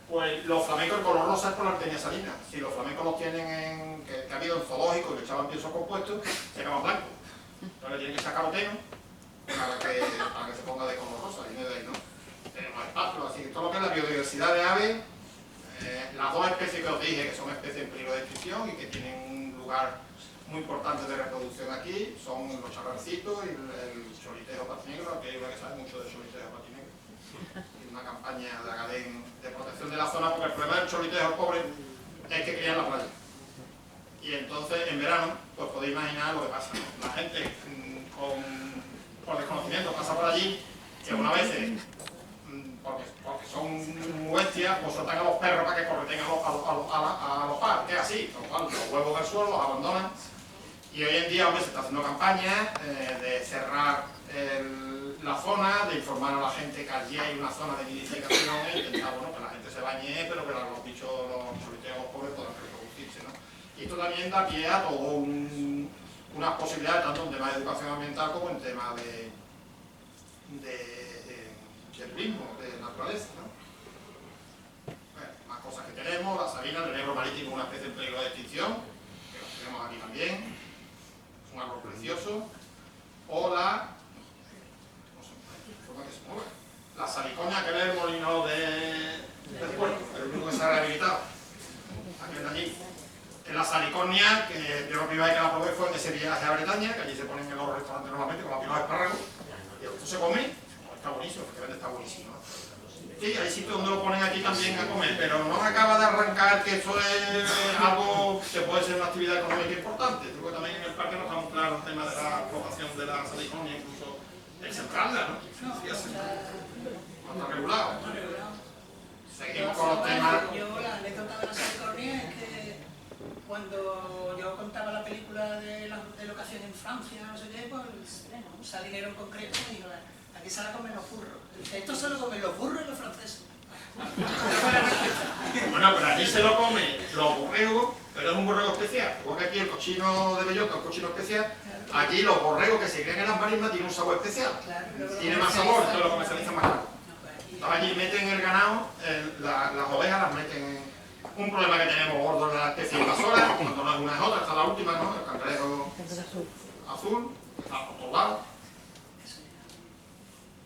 Pues los flamencos, el color rosa es por la Artemia salina. Si los flamencos los tienen que ha habido en zoológicos y le echaban piensos compuestos, se llaman blancos. Entonces tienen que sacar oteno para que se ponga de color rosa, viene de ahí, ¿no? Tenemos espátulas, así que todo lo que es la biodiversidad de aves, las dos especies que os dije, que son especies en peligro de extinción y que tienen un lugar muy importante de reproducción aquí, son los charrancitos y el cholitejo patinegro, que hay una que sabe mucho de cholitejo patinegro. Y una campaña de Agadén de protección de la zona, porque el problema del cholitejo pobre es que cría en la playa. Y entonces, en verano, pues podéis imaginar lo que pasa, ¿no? La gente por desconocimiento pasa por allí, que algunas veces, porque son muy bestias, pues soltan a los perros para que correten a los padres, que es así, los huevos del suelo, los abandonan. Y hoy en día, hombre, se está haciendo campañas de cerrar la zona, de informar a la gente que allí hay una zona de nidificación e intentar, bueno, que la gente se bañe, pero que los bichos, los choliteos, los pobres puedan reproducirse, ¿no? Y esto también da pie a todo unas posibilidades, tanto en temas de educación ambiental como en temas de turismo, de naturaleza, ¿no? Bueno, más cosas que tenemos, la sabina, el negro marítimo, una especie en peligro de extinción, que lo tenemos aquí también, es un árbol precioso, o la saliconia, que es el molino del puerto, el único que se ha rehabilitado, aquel de allí. En la saliconia, que yo la primera vez que la probé fue en ese viaje a Bretaña, que allí se ponen en los restaurantes normalmente con los espárragos, y esto se come, está buenísimo, efectivamente está buenísimo, ¿no? Sí, hay sitios donde lo ponen aquí también a comer, pero no acaba de arrancar que esto es algo que puede ser una actividad económica importante. Porque también en el parque no estamos claros el tema de la explotación de la saliconia, incluso el sembrarla, ¿no? Sí, así. No está regulado. Seguimos con los temas. Yo, la anécdota de la salicornia es que cuando yo contaba la película de locación en Francia, no sé qué, pues un salinero en concreto me dijo, aquí se la comen los burros. Esto se lo comen los burros y los franceses. Bueno, pero aquí se lo comen los borregos, pero es un borrego especial. Igual que aquí el cochino de bellota es un cochino especial, aquí los borregos que se crían en las marismas tienen un sabor especial. Tiene más sabor, entonces lo comercializan más caro. Entonces allí meten el ganado, las ovejas las meten en... Un problema que tenemos gordo en la especie invasora, cuando no es una es otra, está la última, ¿no? El cangrejo azul, está por todos lados.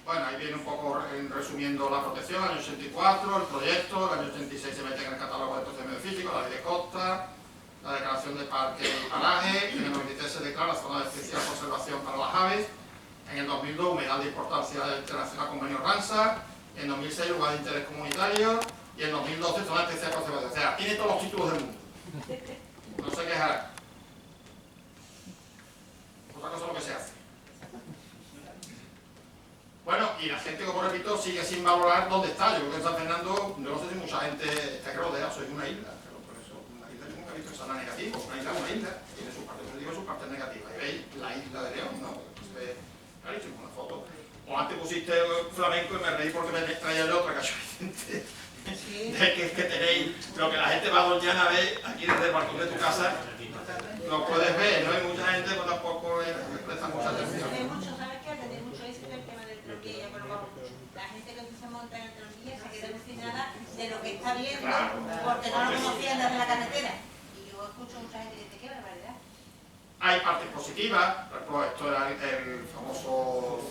Bueno, ahí viene un poco resumiendo la protección, año 84, el proyecto, el año 86 se mete en el catálogo de protección biofísica, la ley de costa, la declaración de parque y paraje, en el 93 se declara zona de especial conservación para las aves, en el 2002 humedad de importancia internacional convenio Ramsar, en 2006 lugar de interés comunitario y en 2012 zona de especial conservación. O sea, tiene todos los títulos del mundo. No se quejará. Otra cosa es lo que se hace. Bueno, y la gente, como repito, sigue sin valorar dónde está. Yo creo que en San Fernando, yo no sé si mucha gente está que rodea, soy una isla, pero por eso, una isla yo nunca he visto que sea nada negativo. Una isla, tiene su parte positiva y su parte negativa. Y veis la isla de León, ¿no? Se ve clarísimo, una foto. O antes pusiste flamenco y me reí porque me traía yo otra casualmente. De que tenéis lo que la gente va a Doñana a ver aquí desde el balcón de tu casa, lo puedes ver, ¿no? Hay mucha gente que tampoco le presta mucha atención. La gente que se monta en el tranvía se queda alucinada de lo que está viendo, Claro, porque no lo conocían desde la carretera. Y yo escucho mucha gente que dice, qué barbaridad. Hay partes positivas, por ejemplo, esto era el famoso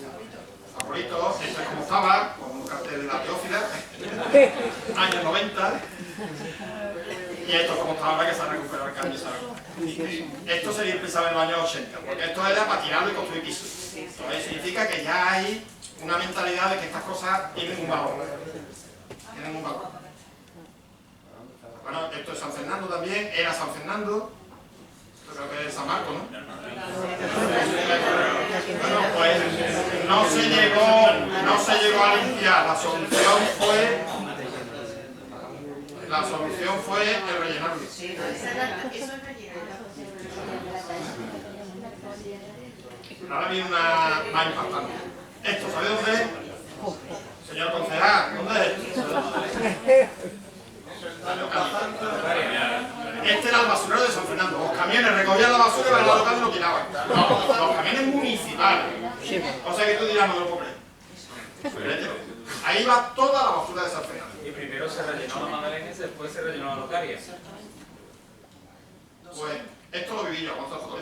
favorito, esto es como estaba, con un cartel de la Teófila, años 90, y esto es como estaba ahora que se ha recuperado el cambio, ¿sabes? Esto sería empezado en los años 80, porque esto era para tirarlo y construir pisos. Entonces significa que ya hay una mentalidad de que estas cosas tienen un valor. Tienen un valor. Bueno, esto es San Fernando también, era San Fernando, esto creo que es San Marcos, ¿no? Bueno, pues no se llegó a limpiar, la solución fue el rellenarlo. Eso es relleno. Ahora viene una más impactante. Esto, ¿sabéis dónde es? Señor concejal, ¿dónde es? Este era el basurero de San Fernando. Los camiones recogían la basura y la local y lo tiraban. No, los camiones municipales. O sea que tú dirás, no lo compré. Ahí va toda la basura de San Fernando. Y primero se rellenó la Magdalena y después se rellenó la Locaria. Pues esto lo viví yo, Gonzalo,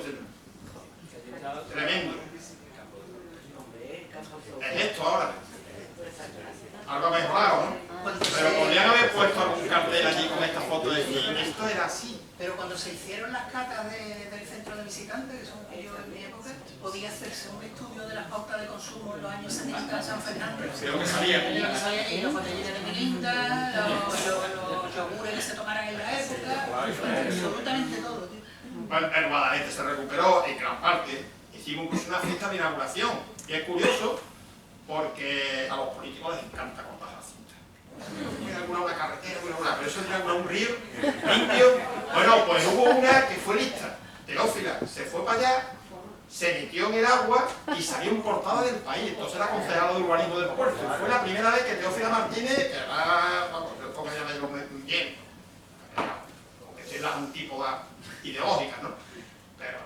tremendo. Es esto ahora. Algo ha mejorado, ¿no? Pero podrían haber puesto algún cartel allí con esta foto de decir, esto era así. Pero cuando se hicieron las catas del centro de visitantes, que son aquellos en mi época, podía hacerse un estudio de las pautas de consumo en los años 70 en San Fernando. Creo que salía. Y lo que salía allí, los botellines de mirinda, los yogures que se tomaran en la época, absolutamente todo, tío. Bueno, el Guadalete se recuperó en gran parte. Hicimos incluso una fiesta de inauguración. Y es curioso porque a los políticos les encanta cortar la cinta. Voy a inaugurar una carretera, voy a inaugurar, pero eso de inaugurar un río limpio. Bueno, pues hubo una que fue lista, Teófila, se fue para allá, se metió en el agua y salió en portada del país. Entonces era concejalo de urbanismo del puerto. Y fue la primera vez que Teófila Martínez, que era, vamos, yo pongo ya medio bien, porque es las antípodas ideológicas, ¿no? Pero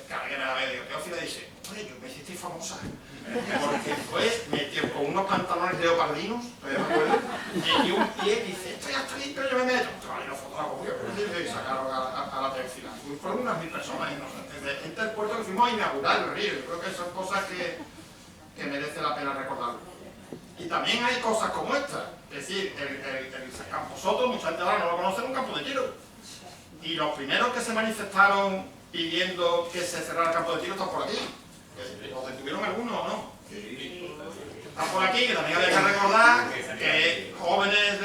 Carguera la vez de Teófila dice, oye, yo me hiciste famosa. Porque fue, metió con unos pantalones leopardinos, todavía me acuerdo, metió un pie y dice, esto ya está limpio, yo me meto. Y los fotógrafos, y sacaron a la Teófila. Fueron unas 1000 personas inocentes. De gente del puerto que fuimos a inaugurar el río. Yo creo que son cosas que merece la pena recordarlo. Y también hay cosas como esta. Es decir, el Campo Soto, mucha gente ahora no lo conoce, es un campo de tiro. Y los primeros que se manifestaron pidiendo que se cerrara el campo de tiro están por aquí. ¿Los detuvieron algunos o no? Están por aquí, que también había que recordar que jóvenes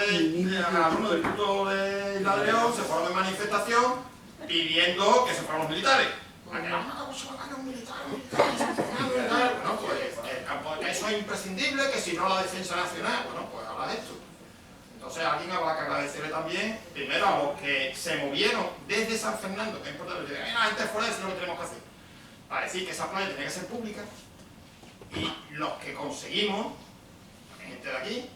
alumnos del Instituto de Isla de León se fueron en manifestación pidiendo que se fueran los militares. ¿A que no se van los militares? Bueno, pues el campo de eso es imprescindible, que si no la defensa nacional, bueno, pues habla de esto. Entonces a alguien habrá que agradecerle también, primero a los que se movieron desde San Fernando, que es importante, que la gente fuera de eso es lo que tenemos que hacer, para decir que esa playa tenía que ser pública, y los que conseguimos, la gente de aquí,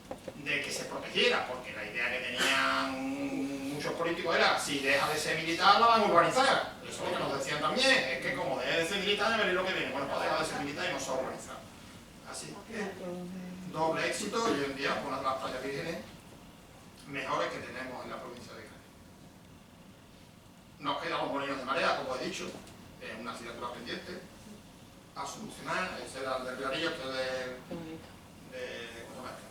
de que se protegiera, porque la idea que tenían muchos políticos era, si deja de ser militar la van a urbanizar. Eso es lo que nos decían también, es que como deje de ser militar ya veréis lo que viene. Bueno, pues deja de ser militar y no se ha urbanizado. Así que, doble éxito, y hoy en día una de las playas vírgenes mejores que tenemos en la provincia de Cádiz. Nos quedan los molinos de marea, como he dicho, es una asignatura pendiente a solucionar. Ese era el del Riarillo, este de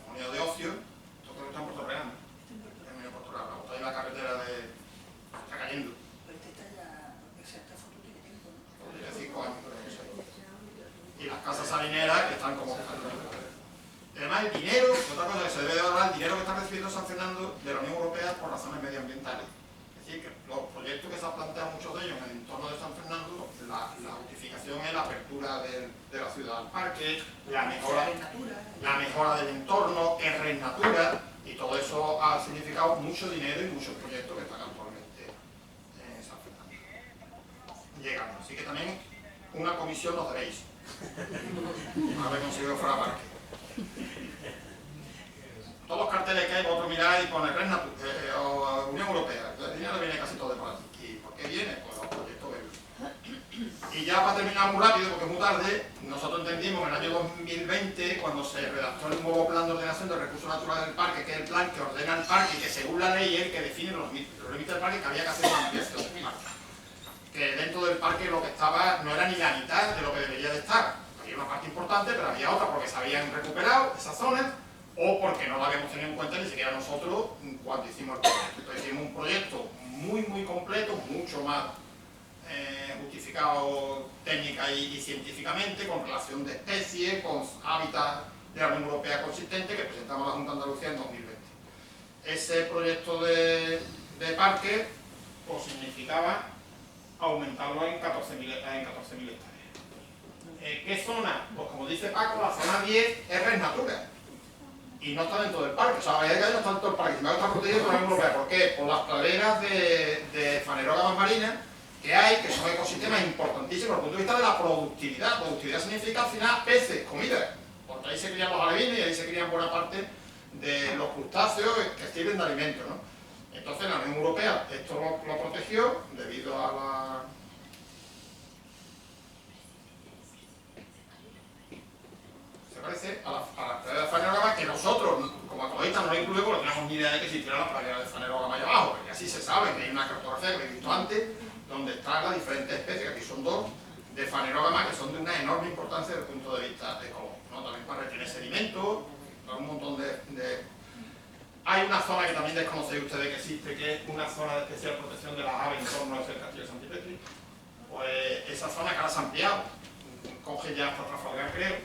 molino de ocio, esto creo que está en Puerto Real, ¿no? En medio de Puerto Real, está ahí la carretera está cayendo. Pero este está ya, esta foto tiene tiempo, ¿no? Tiene 5 años, pero no sé. Y las casas salineras que están como... Además, el dinero, otra cosa que se debe de valorar, el dinero que está recibiendo San Fernando de la Unión Europea por razones medioambientales. Es decir, que los proyectos que se han planteado, muchos de ellos en el entorno de San Fernando, la justificación es la apertura de la ciudad al parque, la mejora del entorno, es Resnatura, y todo eso ha significado mucho dinero y muchos proyectos que están actualmente en San Fernando llegando. Así que también una comisión nos daréis. Haber conseguido fuera parque. Todos los carteles que hay, vosotros miráis y pone o Unión Europea, el dinero viene casi todo de por aquí. ¿Y por qué viene? Pues los proyectos verdes. Y ya para terminar muy rápido, porque es muy tarde, nosotros entendimos en el año 2020, cuando se redactó el nuevo plan de ordenación de recursos naturales del parque, que es el plan que ordena el parque y que según la ley es el que define los límites del parque, que había que hacer una ampliación del parque. Que dentro del parque lo que estaba no era ni la mitad de lo que debería de estar. Había una parte importante, pero había otra porque se habían recuperado esas zonas, o porque no la habíamos tenido en cuenta ni siquiera nosotros cuando hicimos el proyecto. Entonces hicimos un proyecto muy completo, mucho más justificado técnica y científicamente, con relación de especies, con hábitats de la Unión Europea consistente, que presentamos a la Junta de Andalucía en 2020. Ese proyecto de parque pues significaba aumentarlo en 14.000 hectáreas. ¿Qué zona? Pues como dice Paco, la zona 10 es Resnatura y no está dentro del parque. O sea, la Bahía de Cádiz no está dentro del parque, sin embargo está protegido por la Unión Europea. ¿Por qué? Por las praderas de fanerógamas marinas que hay, que son ecosistemas importantísimos desde el punto de vista de la productividad. Productividad significa al final peces, comida, porque ahí se crían los alevines y ahí se crían buena parte de los crustáceos que sirven de alimento, ¿no? Entonces la Unión Europea esto lo protegió debido a la... Se parece a las praderas de fanerógamas que nosotros, lo incluye porque no teníamos ni idea de que existiera la pradera de Fanerógama allá abajo, porque así se sabe que hay una cartografía que he visto antes, donde están las diferentes especies, que aquí son dos, de Fanerógama, que son de una enorme importancia desde el punto de vista ecológico, ¿no? También para retener sedimentos, para un montón de... Hay una zona que también desconocéis ustedes que existe, que es una zona de especial protección de las aves en torno al castillo de Santipetri. Pues esa zona que ahora se ha ampliado, coge ya hasta Trafalgar, creo,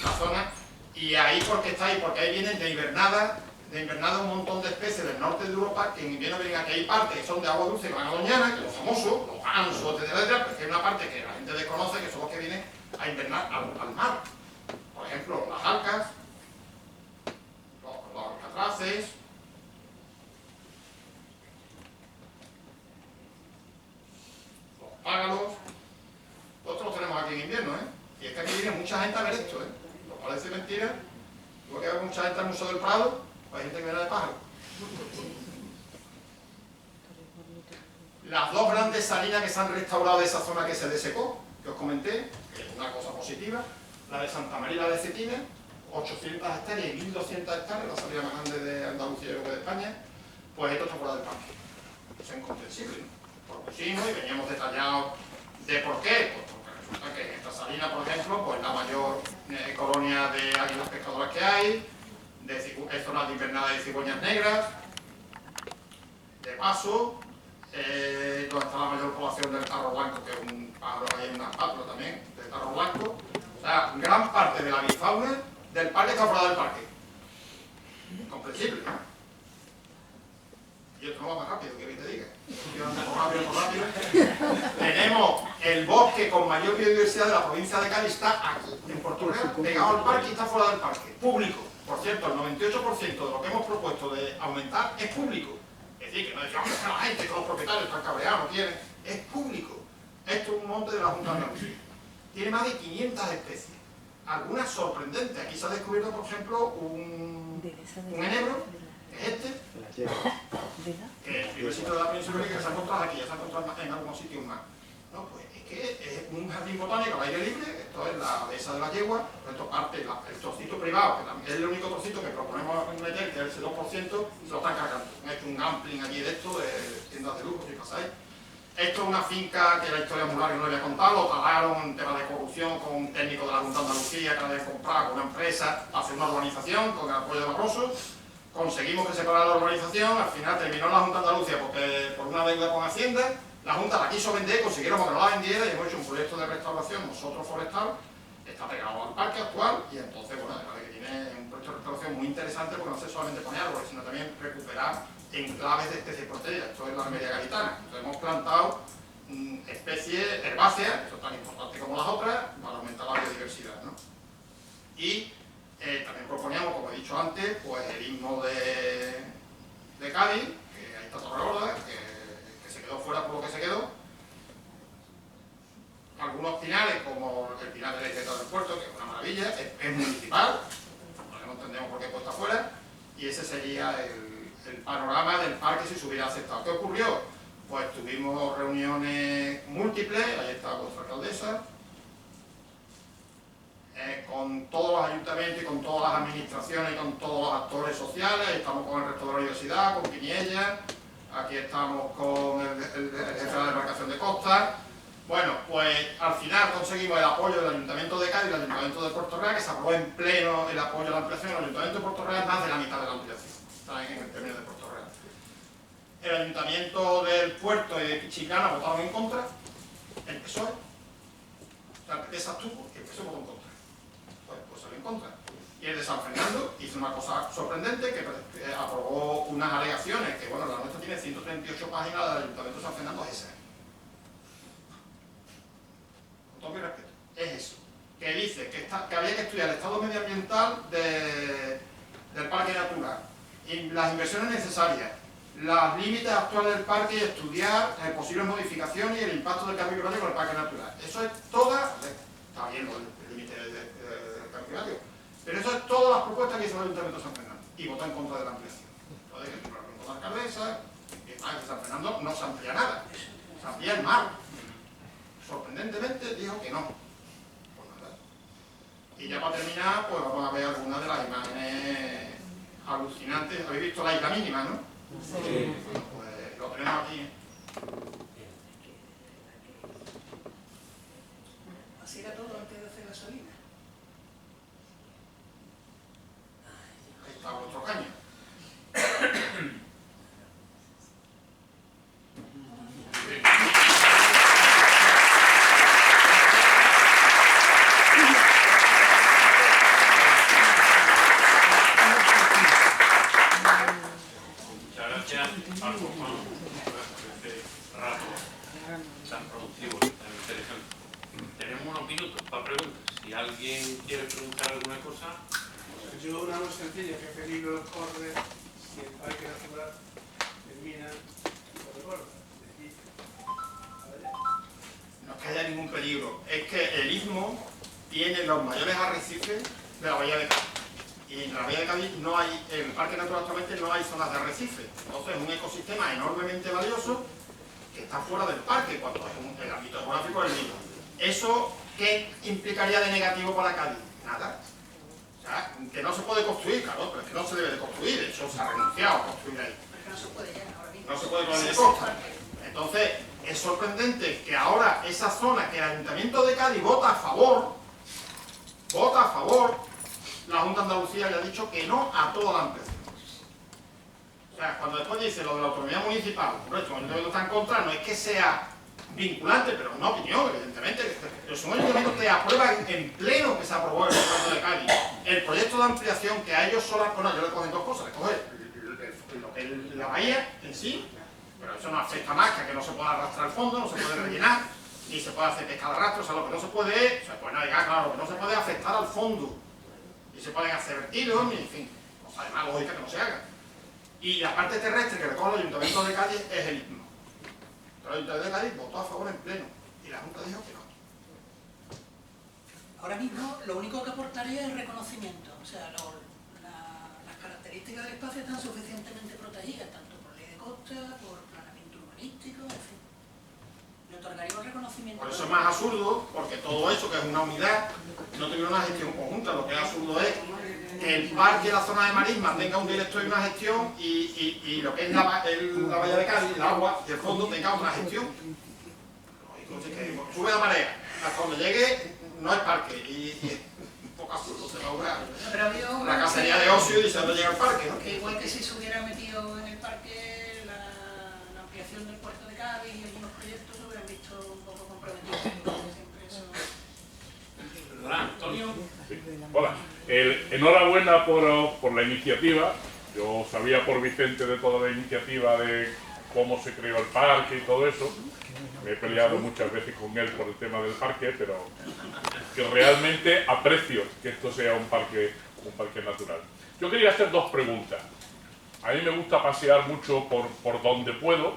la zona, y ahí porque está ahí, porque ahí vienen de invernada un montón de especies del norte de Europa que en invierno vienen aquí. Hay partes que son de agua dulce que van a Doñana, que los famosos, los gansos, etcétera, pero es que hay una parte que la gente desconoce, que son los que vienen a invernar al mar. Por ejemplo, las alcas, los alcatraces, los págalos, todos los tenemos aquí en invierno, ¿eh? Y es que aquí viene mucha gente a ver esto, ¿eh? Lo parece mentira. Tuvo que ver mucha gente al Museo del Prado, pues hay gente que viene de pájaro. Las dos grandes salinas que se han restaurado de esa zona que se desecó, que os comenté, que es una cosa positiva, la de Santa María y la de Cetina, 800 hectáreas y 1200 hectáreas, la salida más grande de Andalucía y luego de España, pues esto está fuera del parque. Eso es incomprensible, ¿no? Por pusimos y veníamos detallados de por qué. Pues porque resulta que en esta salina, por ejemplo, pues la mayor colonia de águilas pescadoras que hay, es zona de invernada de cigüeñas negras, de paso, donde está la mayor población del tarro blanco, que es un pájaro, hay una espátula también, del tarro blanco. O sea, gran parte de la bifauna del parque está fuera del parque. Incomprensible, ¿no? Y esto no va más rápido, que te diga. Yo ando por rápido. Tenemos el bosque con mayor biodiversidad de la provincia de Cádiz, está aquí, en Puerto Real, pegado al parque y está fuera del parque. Público. Por cierto, el 98% de lo que hemos propuesto de aumentar es público. Es decir, que no decimos que la gente, que los propietarios están cabreados, no quieren. Es público. Esto es un monte de la Junta de Andalucía. Tiene más de 500 especies. Algunas sorprendentes. Aquí se ha descubierto, por ejemplo, un enebro, que es este, que el primer sitio de la península ibérica que se ha encontrado aquí, ya se ha encontrado en algunos sitios más. No, pues es que es un jardín botánico al aire libre, esto es la dehesa de la Yegua, esto parte, el trocito privado, que también es el único trocito que proponemos meter, que es el 2%, se lo están cargando. Han hecho un gambling allí de esto, de tiendas de lujo, si pasáis. Esto es una finca que la historia es muy larga, no le voy a contar, lo talaron en tema de corrupción con un técnico de la Junta de Andalucía que la había comprado con una empresa para hacer una urbanización con el apoyo de Barroso. Conseguimos que se parara la urbanización, al final terminó la Junta de Andalucía porque por una deuda con Hacienda, la Junta la quiso vender, consiguieron que no la vendiera y hemos hecho un proyecto de restauración, nosotros forestal, está pegado al parque actual y entonces, bueno, además de que tiene un proyecto de restauración muy interesante porque no se solamente pone árboles, sino también recuperar enclaves de especies protegidas, esto es la media gaditana. Entonces hemos plantado especies herbáceas, eso es tan importante como las otras, para aumentar la biodiversidad, ¿no? Y también proponíamos, como he dicho antes, pues el himno de Cádiz, que ahí está Torregorda, que se quedó fuera por lo que se quedó. Algunos pinares, como el pinar de la Isleta del Puerto, que es una maravilla, es municipal, no entendemos por qué puesta fuera, y ese sería el panorama del parque si se hubiera aceptado. ¿Qué ocurrió? Pues tuvimos reuniones múltiples, ahí está vuestra alcaldesa, con todos los ayuntamientos y con todas las administraciones y con todos los actores sociales. Ahí estamos con el rector de la universidad, con Piniella, aquí estamos con el jefe de la demarcación de Costa. Bueno, pues al final conseguimos el apoyo del Ayuntamiento de Cádiz y del Ayuntamiento de Puerto Real, que se aprobó en pleno el apoyo a la ampliación. El Ayuntamiento de Puerto Real es más de la mitad de la ampliación, está en el término de Puerto Real. El Ayuntamiento del Puerto y de Chiclana votaron en contra, el PSOE, o sea, el PP se abstuvo y el PSOE votó en contra. Pues salió en contra. Y el de San Fernando hizo una cosa sorprendente, que aprobó unas alegaciones, que bueno, la nuestra tiene 138 páginas, del Ayuntamiento de San Fernando es esa. Con todo mi respeto, es eso. Que dice que había que estudiar el estado medioambiental del parque natural, y las inversiones necesarias, los límites actuales del parque y estudiar posibles modificaciones y el impacto del cambio climático en el parque natural. Eso es toda, está bien el límite del cambio climático, pero eso es todas las propuestas que hizo el Ayuntamiento de San Fernando y votó en contra de la ampliación. Entonces, que con la alcaldesa, que San Fernando no se amplía nada, se amplía el mar. Sorprendentemente dijo que no. Pues nada. Y ya para terminar, pues vamos a ver algunas de las imágenes alucinante. Habéis visto la isla mínima, ¿no? Sí. Bueno, pues lo tenemos aquí. Así era todo antes de hacer gasolina. Ahí está vuestro caño. Muchas gracias, Paco, Juan, por este rato tan productivo, tan interesante. Tenemos unos minutos para preguntas. Si alguien quiere preguntar alguna cosa, Yo una muy sencilla, ¿qué peligro corre si el parque natural termina por el borde? No es que haya ningún peligro, es que el istmo tiene los mayores arrecifes de la bahía de Cádiz. Y en la bahía de Cádiz no hay, en el parque natural actualmente no hay zonas de arrecife. Entonces es un ecosistema enormemente valioso que está fuera del parque cuando es el ámbito geográfico del mismo. ¿Eso qué implicaría de negativo para Cádiz? Nada. O sea, que no se puede construir, claro, pero es que no se debe de construir. De hecho, se ha renunciado a construir ahí. Porque no se puede llegar ahora mismo. No se puede construir de costa. Entonces, es sorprendente que ahora esa zona que el Ayuntamiento de Cádiz vota a favor, la Junta de Andalucía le ha dicho que no a toda la empresa. O sea, cuando después dice lo de la autonomía municipal, por eso el Ayuntamiento está en contra, no es que sea vinculante, pero es una opinión, evidentemente. Pero si un Ayuntamiento te aprueba en pleno que se aprobó el Ayuntamiento de Cádiz, el proyecto de ampliación que a ellos solo, bueno, yo le cogen dos cosas, le cogen la bahía en sí, pero eso no afecta más que a que no se pueda arrastrar el fondo, no se puede rellenar, ni se puede hacer pesca de arrastre, o sea, lo que no se puede, se puede navegar, claro, lo que no se puede afectar al fondo, ni se pueden hacer vertidos, ni en fin, cosa de más lógica que no se haga. Y la parte terrestre que recoge el Ayuntamiento de Cádiz es el istmo. Pero el Ayuntamiento de Cádiz votó a favor en pleno, y la Junta dijo que no. Ahora mismo lo único que aportaría es reconocimiento. O sea, las características del espacio están suficientemente protegidas, tanto por ley de costa, por planeamiento urbanístico, en fin. Le otorgaría un reconocimiento. Por eso es más absurdo, porque todo eso, que es una unidad, no tiene una gestión conjunta. Lo que es absurdo es que el parque y la zona de marisma tenga un director y una gestión, y lo que es la bahía de Cádiz, el agua y el fondo tenga una gestión. Entonces, que sube la marea, hasta donde llegue no hay parque, y es un poco absurdo, se va a ahogar. Pero había La cacería de ocio y dice dónde llega el parque, ¿no? que igual que si se hubiera metido en el parque la ampliación del puerto de Cádiz y algunos proyectos se hubieran visto un poco comprometidos. Siempre eso. ¿verdad, Antonio? Sí. Hola, enhorabuena por la iniciativa. Yo sabía por Vicente de toda la iniciativa de cómo se creó el parque y todo eso. Me he peleado muchas veces con él por el tema del parque, pero que realmente aprecio que esto sea un parque natural. Yo quería hacer dos preguntas. A mí me gusta pasear mucho por donde puedo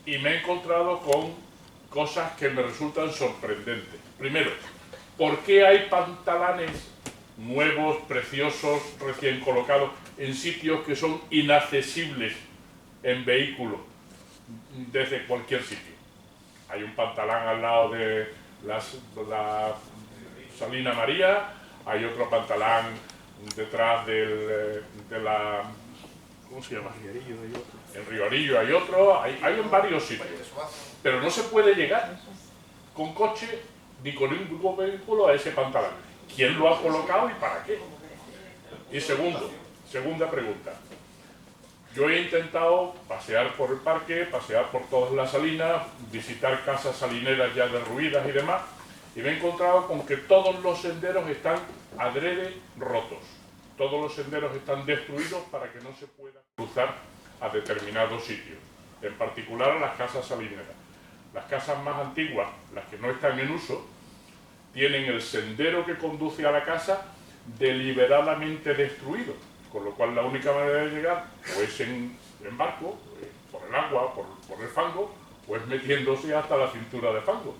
y me he encontrado con cosas que me resultan sorprendentes. Primero, ¿por qué hay pantalanes nuevos, preciosos, recién colocados en sitios que son inaccesibles en vehículo desde cualquier sitio? Hay un pantalán al lado de la Salina María, hay otro pantalán detrás de la... ¿cómo se llama? En Riorillo hay otro, hay en varios sitios. Pero no se puede llegar con coche ni con ningún vehículo a ese pantalán. ¿Quién lo ha colocado y para qué? Y segunda pregunta. Yo he intentado pasear por el parque, pasear por todas las salinas, visitar casas salineras ya derruidas y demás, y me he encontrado con que todos los senderos están adrede rotos. Todos los senderos están destruidos para que no se pueda cruzar a determinados sitios, en particular a las casas salineras. Las casas más antiguas, las que no están en uso, tienen el sendero que conduce a la casa deliberadamente destruido, con lo cual la única manera de llegar o es en barco, por el agua, por el fango, o es metiéndose hasta la cintura de fango.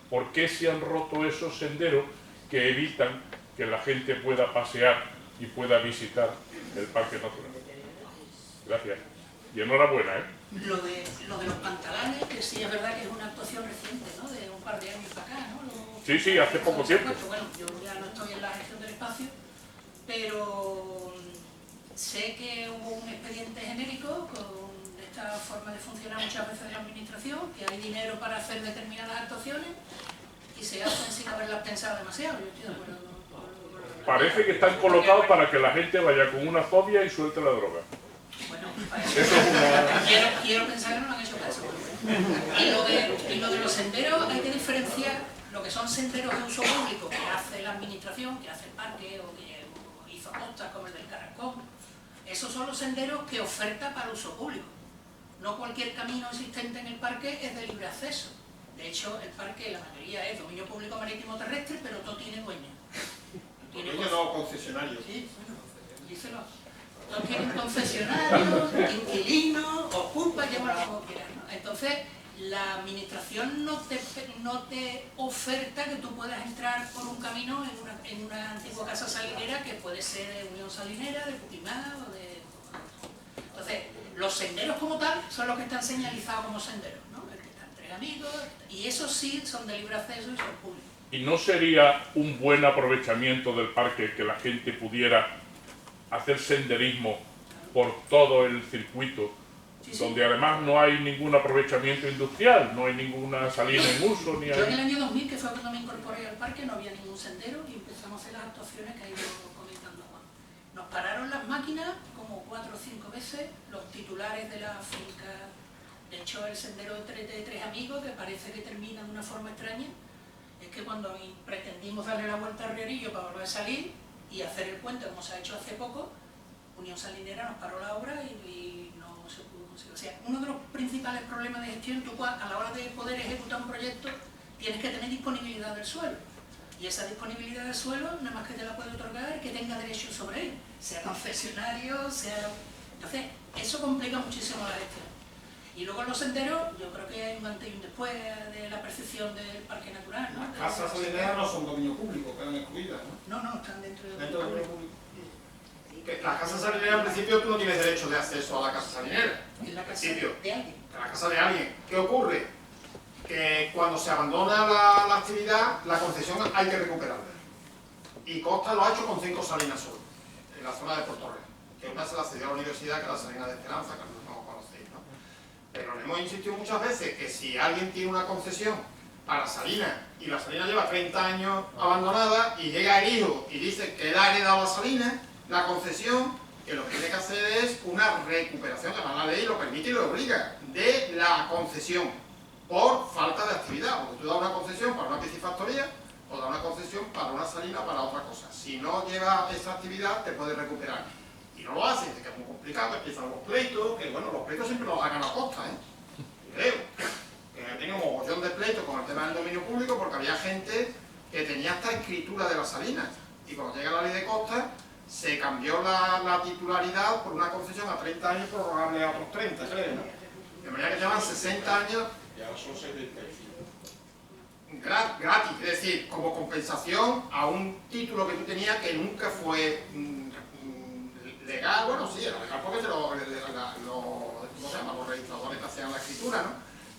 ¿Por qué se han roto esos senderos que evitan que la gente pueda pasear y pueda visitar el parque natural? Gracias. Y enhorabuena, ¿eh? Lo de los pantalanes, que sí es verdad que es una actuación reciente, ¿no? De un par de años para acá, ¿no? Sí, hace poco tiempo. Bueno, yo ya no estoy en la gestión del espacio, pero sé que hubo un expediente genérico con esta forma de funcionar muchas veces de la administración, que hay dinero para hacer determinadas actuaciones y se hacen sin haberlas pensado demasiado. Yo estoy de acuerdo con Parece que están colocados para que la gente vaya con una fobia y suelte la droga. bueno, Eso es una... quiero pensar que no lo han hecho caso. Y lo de los senderos hay que diferenciar lo que son senderos de uso público que hace la administración, que hace el parque o que hizo costas como el del Caracol. Esos son los senderos que oferta para uso público. No cualquier camino existente en el parque es de libre acceso. De hecho, el parque, la mayoría es dominio público marítimo terrestre, pero todo tiene dueño. Dueño no, concesionario. Sí, bueno, díselo. Todos tienen concesionarios, inquilinos, ocupa, llámalo como quieras, ¿no? Entonces, la administración no te oferta que tú puedas entrar por un camino en una antigua casa salinera que puede ser de Unión Salinera, de Putimá o de... Entonces, los senderos como tal son los que están señalizados como senderos, ¿no? El que está entre amigos, y esos sí son de libre acceso y son públicos. ¿Y no sería un buen aprovechamiento del parque que la gente pudiera hacer senderismo por todo el circuito, Sí, sí. donde además no hay ningún aprovechamiento industrial, no hay ninguna salida en uso, ni Yo en hay... el año 2000, que fue cuando me incorporé al parque, no había ningún sendero y empezamos a hacer las actuaciones que ha ido comentando Juan. Nos pararon las máquinas como 4 o 5 veces, los titulares de la finca. De hecho, el sendero de tres amigos, que parece que termina de una forma extraña, es que cuando pretendimos darle la vuelta al Riorillo para volver a salir y hacer el puente, como se ha hecho hace poco, Unión Salinera nos paró la obra y no se pudo conseguir. O sea, uno de los principales problemas de gestión, tú a la hora de poder ejecutar un proyecto tienes que tener disponibilidad del suelo. Y esa disponibilidad del suelo, nada más que te la puede otorgar el que tenga derecho sobre él, sea concesionario, sea... Entonces, eso complica muchísimo la gestión. Y luego en los senderos, yo creo que hay un antes y un después de la percepción del parque natural, ¿no? Las casas salineras no son dominio público, quedan excluidas, ¿no? No, están dentro del Dentro del dominio público. Que las casas salineras, en principio, tú no tienes derecho de acceso a la casa salinera. En la casa principio. de alguien. En la casa de alguien. ¿Qué ocurre? Que cuando se abandona la actividad, la concesión hay que recuperarla. Y Costa lo ha hecho con 5 salinas solo, en la zona de Puerto Real. Que una se la cedió a la universidad, que es la salina de Esperanza, que no conocéis, ¿no? Pero le hemos insistido muchas veces que si alguien tiene una concesión para salina y la salina lleva 30 años abandonada y llega el hijo y dice que le ha heredado la salina, la concesión, que lo que tiene que hacer es una recuperación, que la ley lo permite y lo obliga, de la concesión por falta de actividad. Porque tú das una concesión para una piscifactoría o das una concesión para una salina para otra cosa. Si no lleva esa actividad, te puedes recuperar. Y no lo hace, dice que es muy complicado, empiezan los pleitos, que bueno, los pleitos siempre los hagan a Costa, ¿eh? Creo. Que tenía un mogollón de pleitos con el tema del dominio público porque había gente que tenía hasta escritura de las salinas. Y cuando llega la ley de Costa, se cambió la titularidad por una concesión a 30 años prorrogable a otros 30, creo, ¿no? De manera que llevan 60 años. Y ahora son 75. Gratis, es decir, como compensación a un título que tú tenías que nunca fue legal. Bueno, sí, era legal porque ¿cómo se llama? Los registradores que hacían la escritura, ¿no?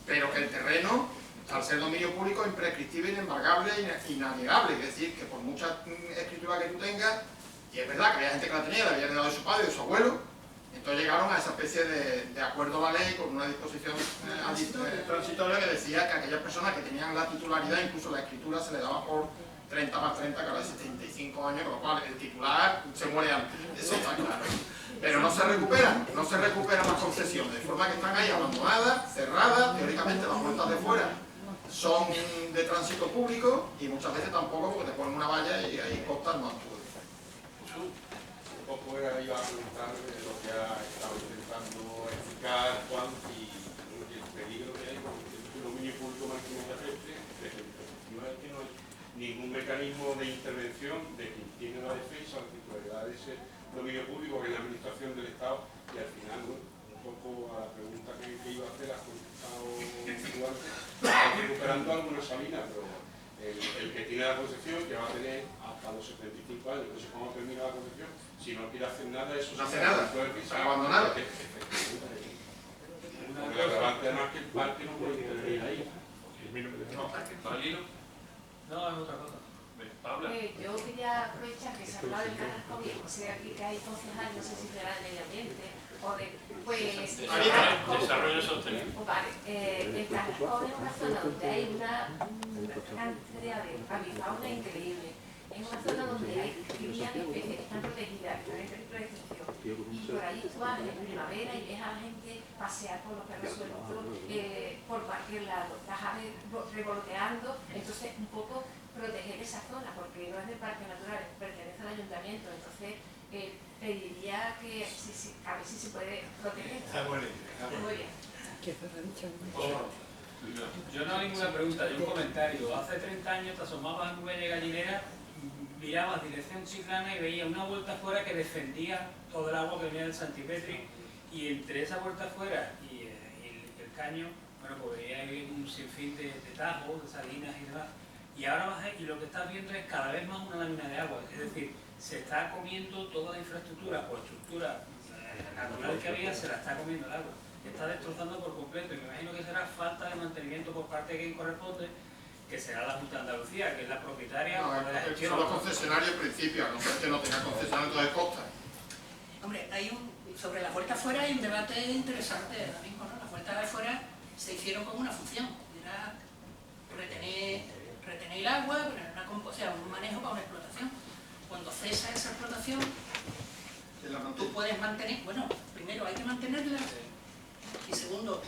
Pero que el terreno, al ser dominio público, imprescriptible, inembargable e inalienable. Es decir, que por mucha escritura que tú tengas, y es verdad que había gente que la tenía, la había heredado de su padre y de su abuelo, entonces llegaron a esa especie de acuerdo a la ley con una disposición transitoria que decía que aquellas personas que tenían la titularidad, incluso la escritura se le daba por 30 más 30, que ahora es 75 años, con lo cual el titular se muere antes, eso está claro. Pero no se recuperan las concesiones, de forma que están ahí abandonadas, cerradas, teóricamente las puertas de fuera son de tránsito público y muchas veces tampoco porque te ponen una valla y ahí Costa no actúa. Un poco iba a preguntar lo que ha estado intentando explicar Juan y el peligro que hay con el dominio público marítimo terrestre, desde mi perspectiva es que no hay ningún mecanismo de intervención de quien tiene la defensa, la titularidad de ese dominio público que es la administración del Estado y al final, bueno, un poco a la pregunta que iba a hacer has contestado tú antes, está recuperando algunas salinas, pero el que tiene la concesión que va a tener hasta los 75 años, entonces cuando termina la concesión, si no quiere hacer nada, eso no hace nada, para abandonar. Lo relevante además que el parque no puede intervenir ahí. No, ¿Valino? No, es otra cosa. Paula. Yo quería aprovechar que se hablaba del Carrasco, y sé aquí que hay concejales, no sé si será del medio ambiente, o de, pues... Desarrollo sostenible. Vale, el Carrasco es una zona donde hay una cantidad de avifauna increíble. Es una zona donde hay cría de especies que están protegidas, que están en peligro de extinción. Y por ahí tú vas en primavera y ves a la gente pasear por los perros sueltos, por cualquier lado, las aves revoloteando. Entonces, un poco proteger esa zona, porque no es del parque natural, pertenece al ayuntamiento. Entonces, pediría que a ver si se puede proteger. Está muy bien. Muy bien. Yo no hago ninguna pregunta, yo un comentario. Hace 30 años te asomabas a Nube de Gallinera, mirabas dirección Chiclana y veías una vuelta afuera que defendía todo el agua que venía del Santipetri, y entre esa vuelta afuera y el caño, bueno, pues veías un sinfín de tajos, de salinas y demás. Y ahora vas y lo que estás viendo es cada vez más una lámina de agua, es decir, se está comiendo toda la infraestructura o estructura natural que había, se la está comiendo el agua. Está destrozando por completo, y me imagino que será falta de mantenimiento por parte de quien corresponde, que será la Junta de Andalucía, que es la propietaria de la gestión. Son los concesionarios al principio, a no ser que no tenga concesionamiento de costa. Hombre, sobre la vuelta afuera hay un debate interesante ahora mismo, ¿no? Las vueltas de afuera se hicieron con una función, era retener el agua, un manejo para una explotación. Cuando cesa esa explotación, tú puedes mantener, bueno, primero hay que mantenerla, y segundo,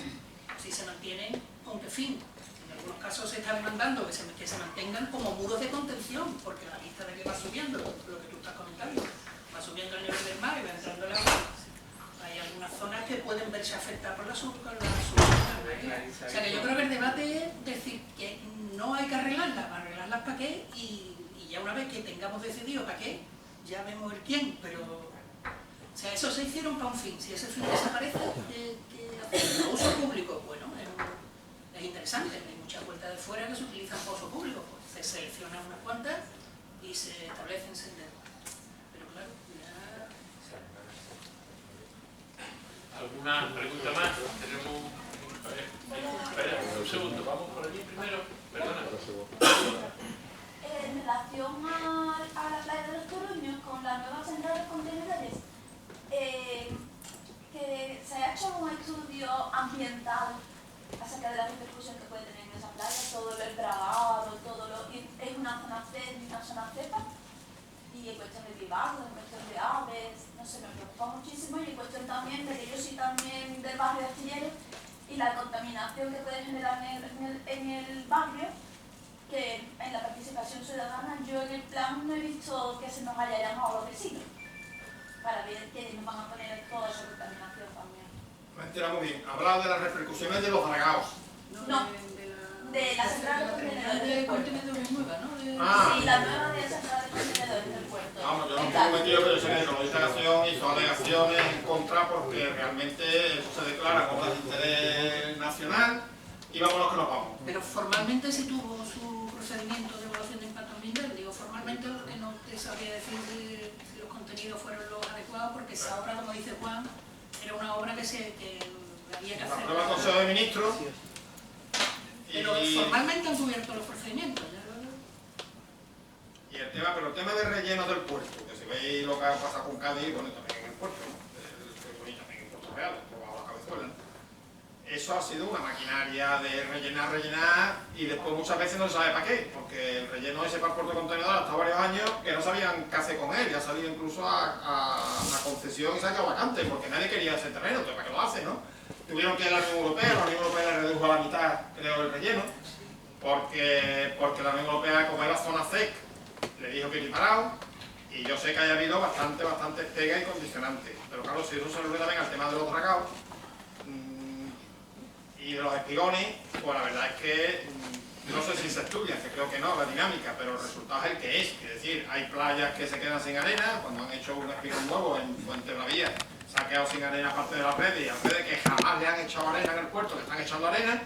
si se mantienen, ¿con qué fin? En algunos casos se está demandando que se mantengan como muros de contención, porque a la vista de que va subiendo, lo que tú estás comentando, va subiendo el nivel del mar y va entrando el agua. Hay algunas zonas que pueden verse afectadas por la subida. O sea que yo creo que el debate es decir que no hay que arreglarlas para qué, y ya una vez que tengamos decidido para qué, ya vemos el quién, pero... O sea, eso se hicieron para un fin. Si ese fin desaparece, ¿qué hacemos? Uso público, bueno, es interesante. Hay muchas vueltas de fuera que se utilizan para uso público. Pues se seleccionan unas cuantas y se establecen senderos. Pero claro, ya... ¿Alguna pregunta más? Tenemos... Espera, un segundo, vamos por allí primero. Perdona. En relación a la playa de los Toruños, con la nueva central de contenedores, que se ha hecho un estudio ambiental acerca de la repercusión que puede tener en esa playa, todo el dragado, es una zona C y una zona Z, y en cuestión de bivalvos, en cuestión de aves, no sé, me preocupa muchísimo, y en cuestión también de que yo soy también del barrio de Astilleros, y la contaminación que puede generar en el barrio, que en la participación ciudadana yo en el plan no he visto que se nos haya llamado a los vecinos para ver que nos van a poner toda esa contaminación también. Me he enterado muy bien. Hablado de las repercusiones de los dragados. No, de la central de contenedores del puerto. Sí, la nueva de la central de contenedores del puerto. Vamos, yo no estoy metido, pero yo sé que la Organización hizo alegaciones en contra porque realmente eso se declara como de interés nacional y vámonos que nos vamos. Pero formalmente sí tuvo su procedimiento de evaluación de impacto ambiental. Digo, formalmente lo que no te sabría decir si los contenidos fueron los adecuados, porque esa obra, como dice Juan, era una obra que había que hacer. La prueba del Consejo de Ministros. Pero formalmente han cubierto los procedimientos. Y el tema de relleno del puerto, que si veis lo que ha pasado con Cádiz, bueno, también en el puerto, ¿no? También en Puerto Real, por la Cabezuela, ¿no? Eso ha sido una maquinaria de rellenar, y después muchas veces no se sabe para qué, porque el relleno ese para el puerto de contenedores hasta varios años que no sabían qué hacer con él, ya ha salido incluso a concesión y se ha quedado vacante, porque nadie quería ese terreno, entonces ¿para qué lo hace, no? Tuvieron que ir a la Unión Europea le redujo a la mitad, creo, el relleno, porque la Unión Europea, como era zona SEC, le dijo que ni parado, y yo sé que haya habido bastante pega y condicionantes, pero claro, si eso se le también al tema de los dragados y de los espigones, pues la verdad es que no sé si se estudia, que creo que no, la dinámica, pero el resultado es el que es decir, hay playas que se quedan sin arena, cuando han hecho un espigón nuevo en Fuente Bravía, se ha quedado sin arena parte de la red, y a redes que jamás le han echado arena en el puerto, le están echando arena,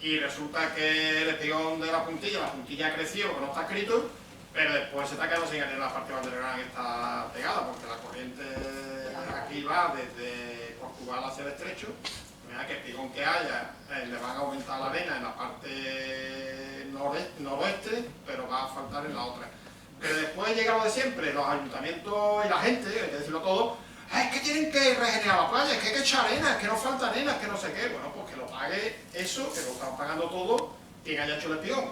y resulta que el espigón de la puntilla ha crecido, que no está escrito, pero después se está quedando sin arena la parte de Valdegrana que está pegada, porque la corriente aquí va desde Portugal hacia el estrecho, que espigón que haya, le van a aumentar la arena en la parte noroeste, pero va a faltar en la otra. Pero después llega lo de siempre, los ayuntamientos y la gente, hay que decirlo todo, es que tienen que regenerar la playa, es que hay que echar arena, es que no falta arena, es que no sé qué. Bueno, pues que lo pague eso, que lo están pagando todo, quien haya hecho el espigón,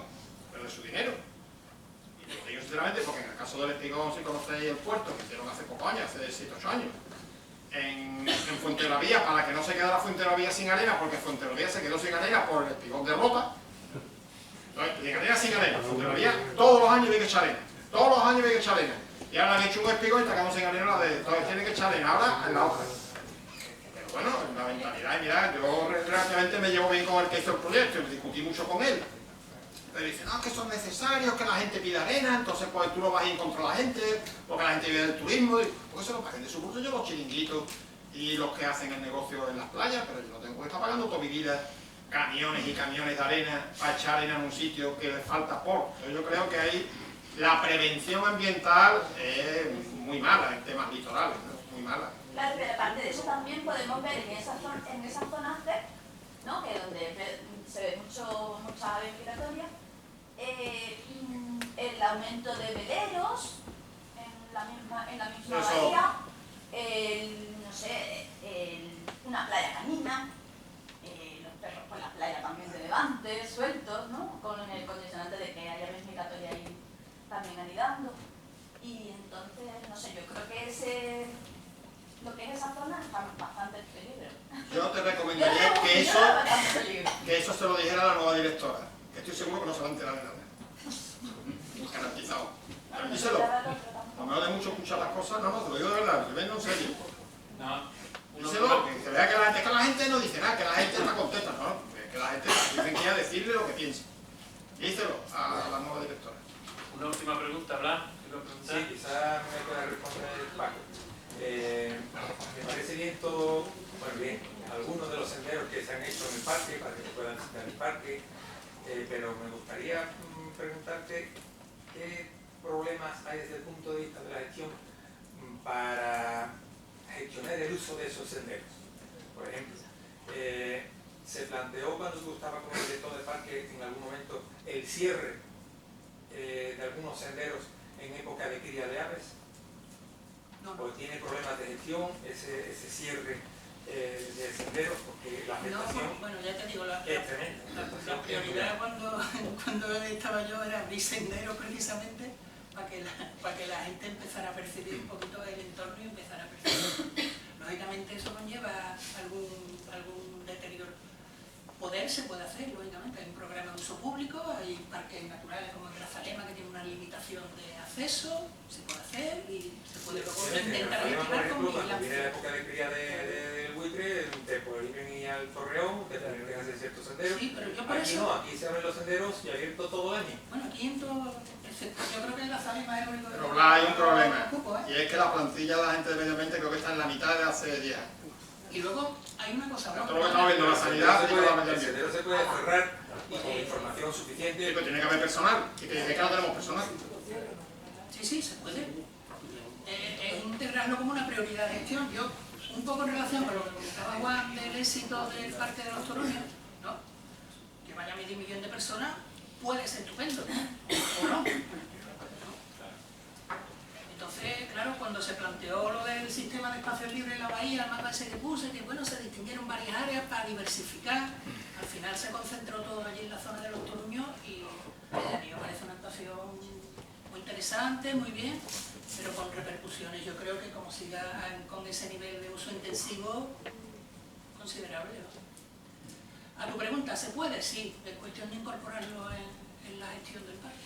pero de su dinero. Y lo digo sinceramente porque en el caso del espigón, si conocéis el puerto, que hicieron hace pocos años, hace 7 o 8 años, en Fuenterrabía, para que no se quedara Fuenterrabía sin arena, porque Fuenterrabía se quedó sin arena por el espigón de Rota. Sin arena, sin arena. Fuenterrabía todos los años había que echar arena. Todos los años había que echar arena. Y ahora han hecho un espigón y está quedando sin arena, entonces tienen que echar arena ahora en la otra. Pero bueno, en la mentalidad, mirad, yo relativamente me llevo bien con el que hizo el proyecto, discutí mucho con él. Pero dice, no, que son necesarios, que la gente pida arena, entonces pues tú no vas a ir contra la gente, porque la gente vive del turismo, porque se lo paguen de su bolsillo los chiringuitos y los que hacen el negocio en las playas, pero yo no tengo que estar pagando toda mi vida camiones y camiones de arena para echar arena en un sitio que le falta por. Entonces yo creo que ahí la prevención ambiental es muy mala en temas litorales, ¿no? Muy mala. Claro, pero aparte de eso también podemos ver en esas zonas C, ¿no? Que donde se ve mucha ave migratoria, el aumento de veleros en la misma bahía, no sé, una playa canina, los perros por la playa también de Levante, sueltos, ¿no? Con el condicionante de que haya aves migratorias ahí también anidando. Y entonces, no sé, yo creo que lo que es esa zona está bastante en peligro. Yo te recomendaría que eso se lo dijera a la nueva directora, que estoy seguro que no se va a enterar de nada. Garantizado. Pero díselo. No me vale mucho escuchar las cosas, no, te lo digo de verdad, te vengo en serio. Díselo, que se vea que la gente no dice nada, que la gente está contenta, ¿no? Que la gente tiene que ir a decirle lo que piensa. Díselo a la nueva directora. Una última pregunta, Blas. Sí, quizás me pueda responder Paco. Me parece bien todo, bueno, bien, algunos de los senderos que se han hecho en el parque, para que se puedan visitar el parque, pero me gustaría preguntarte qué problemas hay desde el punto de vista de la gestión para gestionar el uso de esos senderos. Por ejemplo, se planteó cuando tú estabas como director del parque en algún momento el cierre de algunos senderos en época de cría de aves. ¿O tiene problemas de gestión ese cierre de senderos? Porque la afectación bueno, ya te digo, la prioridad cuando estaba yo era abrir senderos precisamente para que la gente empezara a percibir un poquito el entorno y empezara a percibir. Lógicamente eso conlleva algún deterioro. Se puede hacer, lógicamente, hay un programa de uso público, hay parques naturales como el Grazalema que tiene una limitación de acceso, se puede hacer y se puede intentar vigilar con vigilancia. Cuando viene la época de cría del buitre, te pueden ir al Torreón, te pueden hacer ciertos senderos. Sí, pero yo por aquí eso... no, aquí se abren los senderos y abierto todo el año. Bueno, aquí en todo... Yo creo que en Grazalema es el único... Pero Blas, hay un problema, y es que la plantilla de la gente de medio ambiente creo que está en la mitad de hace 10 años. Y luego hay una cosa... Todo lo que estamos viendo, la sanidad, el sendero se puede cerrar y con información suficiente. Pero tiene que haber personal, y que no tenemos personal. Sí, se puede. Integrarlo como una prioridad de gestión. Yo, un poco en relación con lo que comentaba Juan del éxito del Parque de los Toruños, ¿no? Que vaya a medio millón de personas, puede ser estupendo, ¿o no? Entonces, claro, cuando se planteó lo del sistema de espacios libres en la bahía, el mapa ese que puse, que bueno, se distinguieron varias áreas para diversificar, al final se concentró todo allí en la zona de los Toruños y a mí me parece una actuación muy interesante, muy bien, pero con repercusiones. Yo creo que como siga con ese nivel de uso intensivo, considerable. A tu pregunta, ¿se puede? Sí, es cuestión de incorporarlo en la gestión del parque.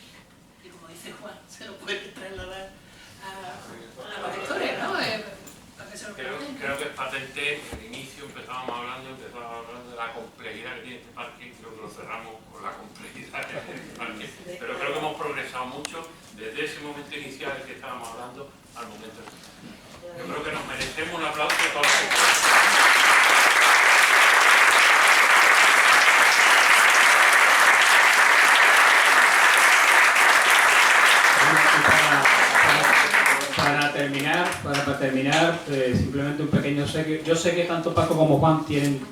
Y como dice Juan, se lo puede trasladar a los gestores, ¿no? Para que se lo creo que es patente. Al inicio empezamos hablando de la complejidad que tiene este parque y creo que lo cerramos con la complejidad que tiene este parque. Pero creo que hemos progresado mucho desde ese momento inicial del que estábamos hablando al momento actual. Yo creo que nos merecemos un aplauso de todos los Para terminar, simplemente un pequeño... Yo sé que tanto Paco como Juan tienen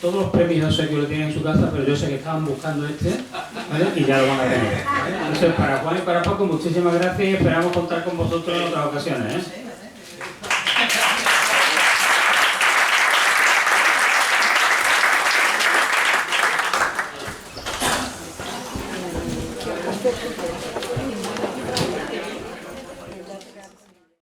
todos los premios yo sé que lo tienen en su casa, pero yo sé que estaban buscando este, ¿vale? Y ya lo van a tener, ¿vale? Entonces, para Juan y para Paco, muchísimas gracias y esperamos contar con vosotros en otras ocasiones, ¿eh?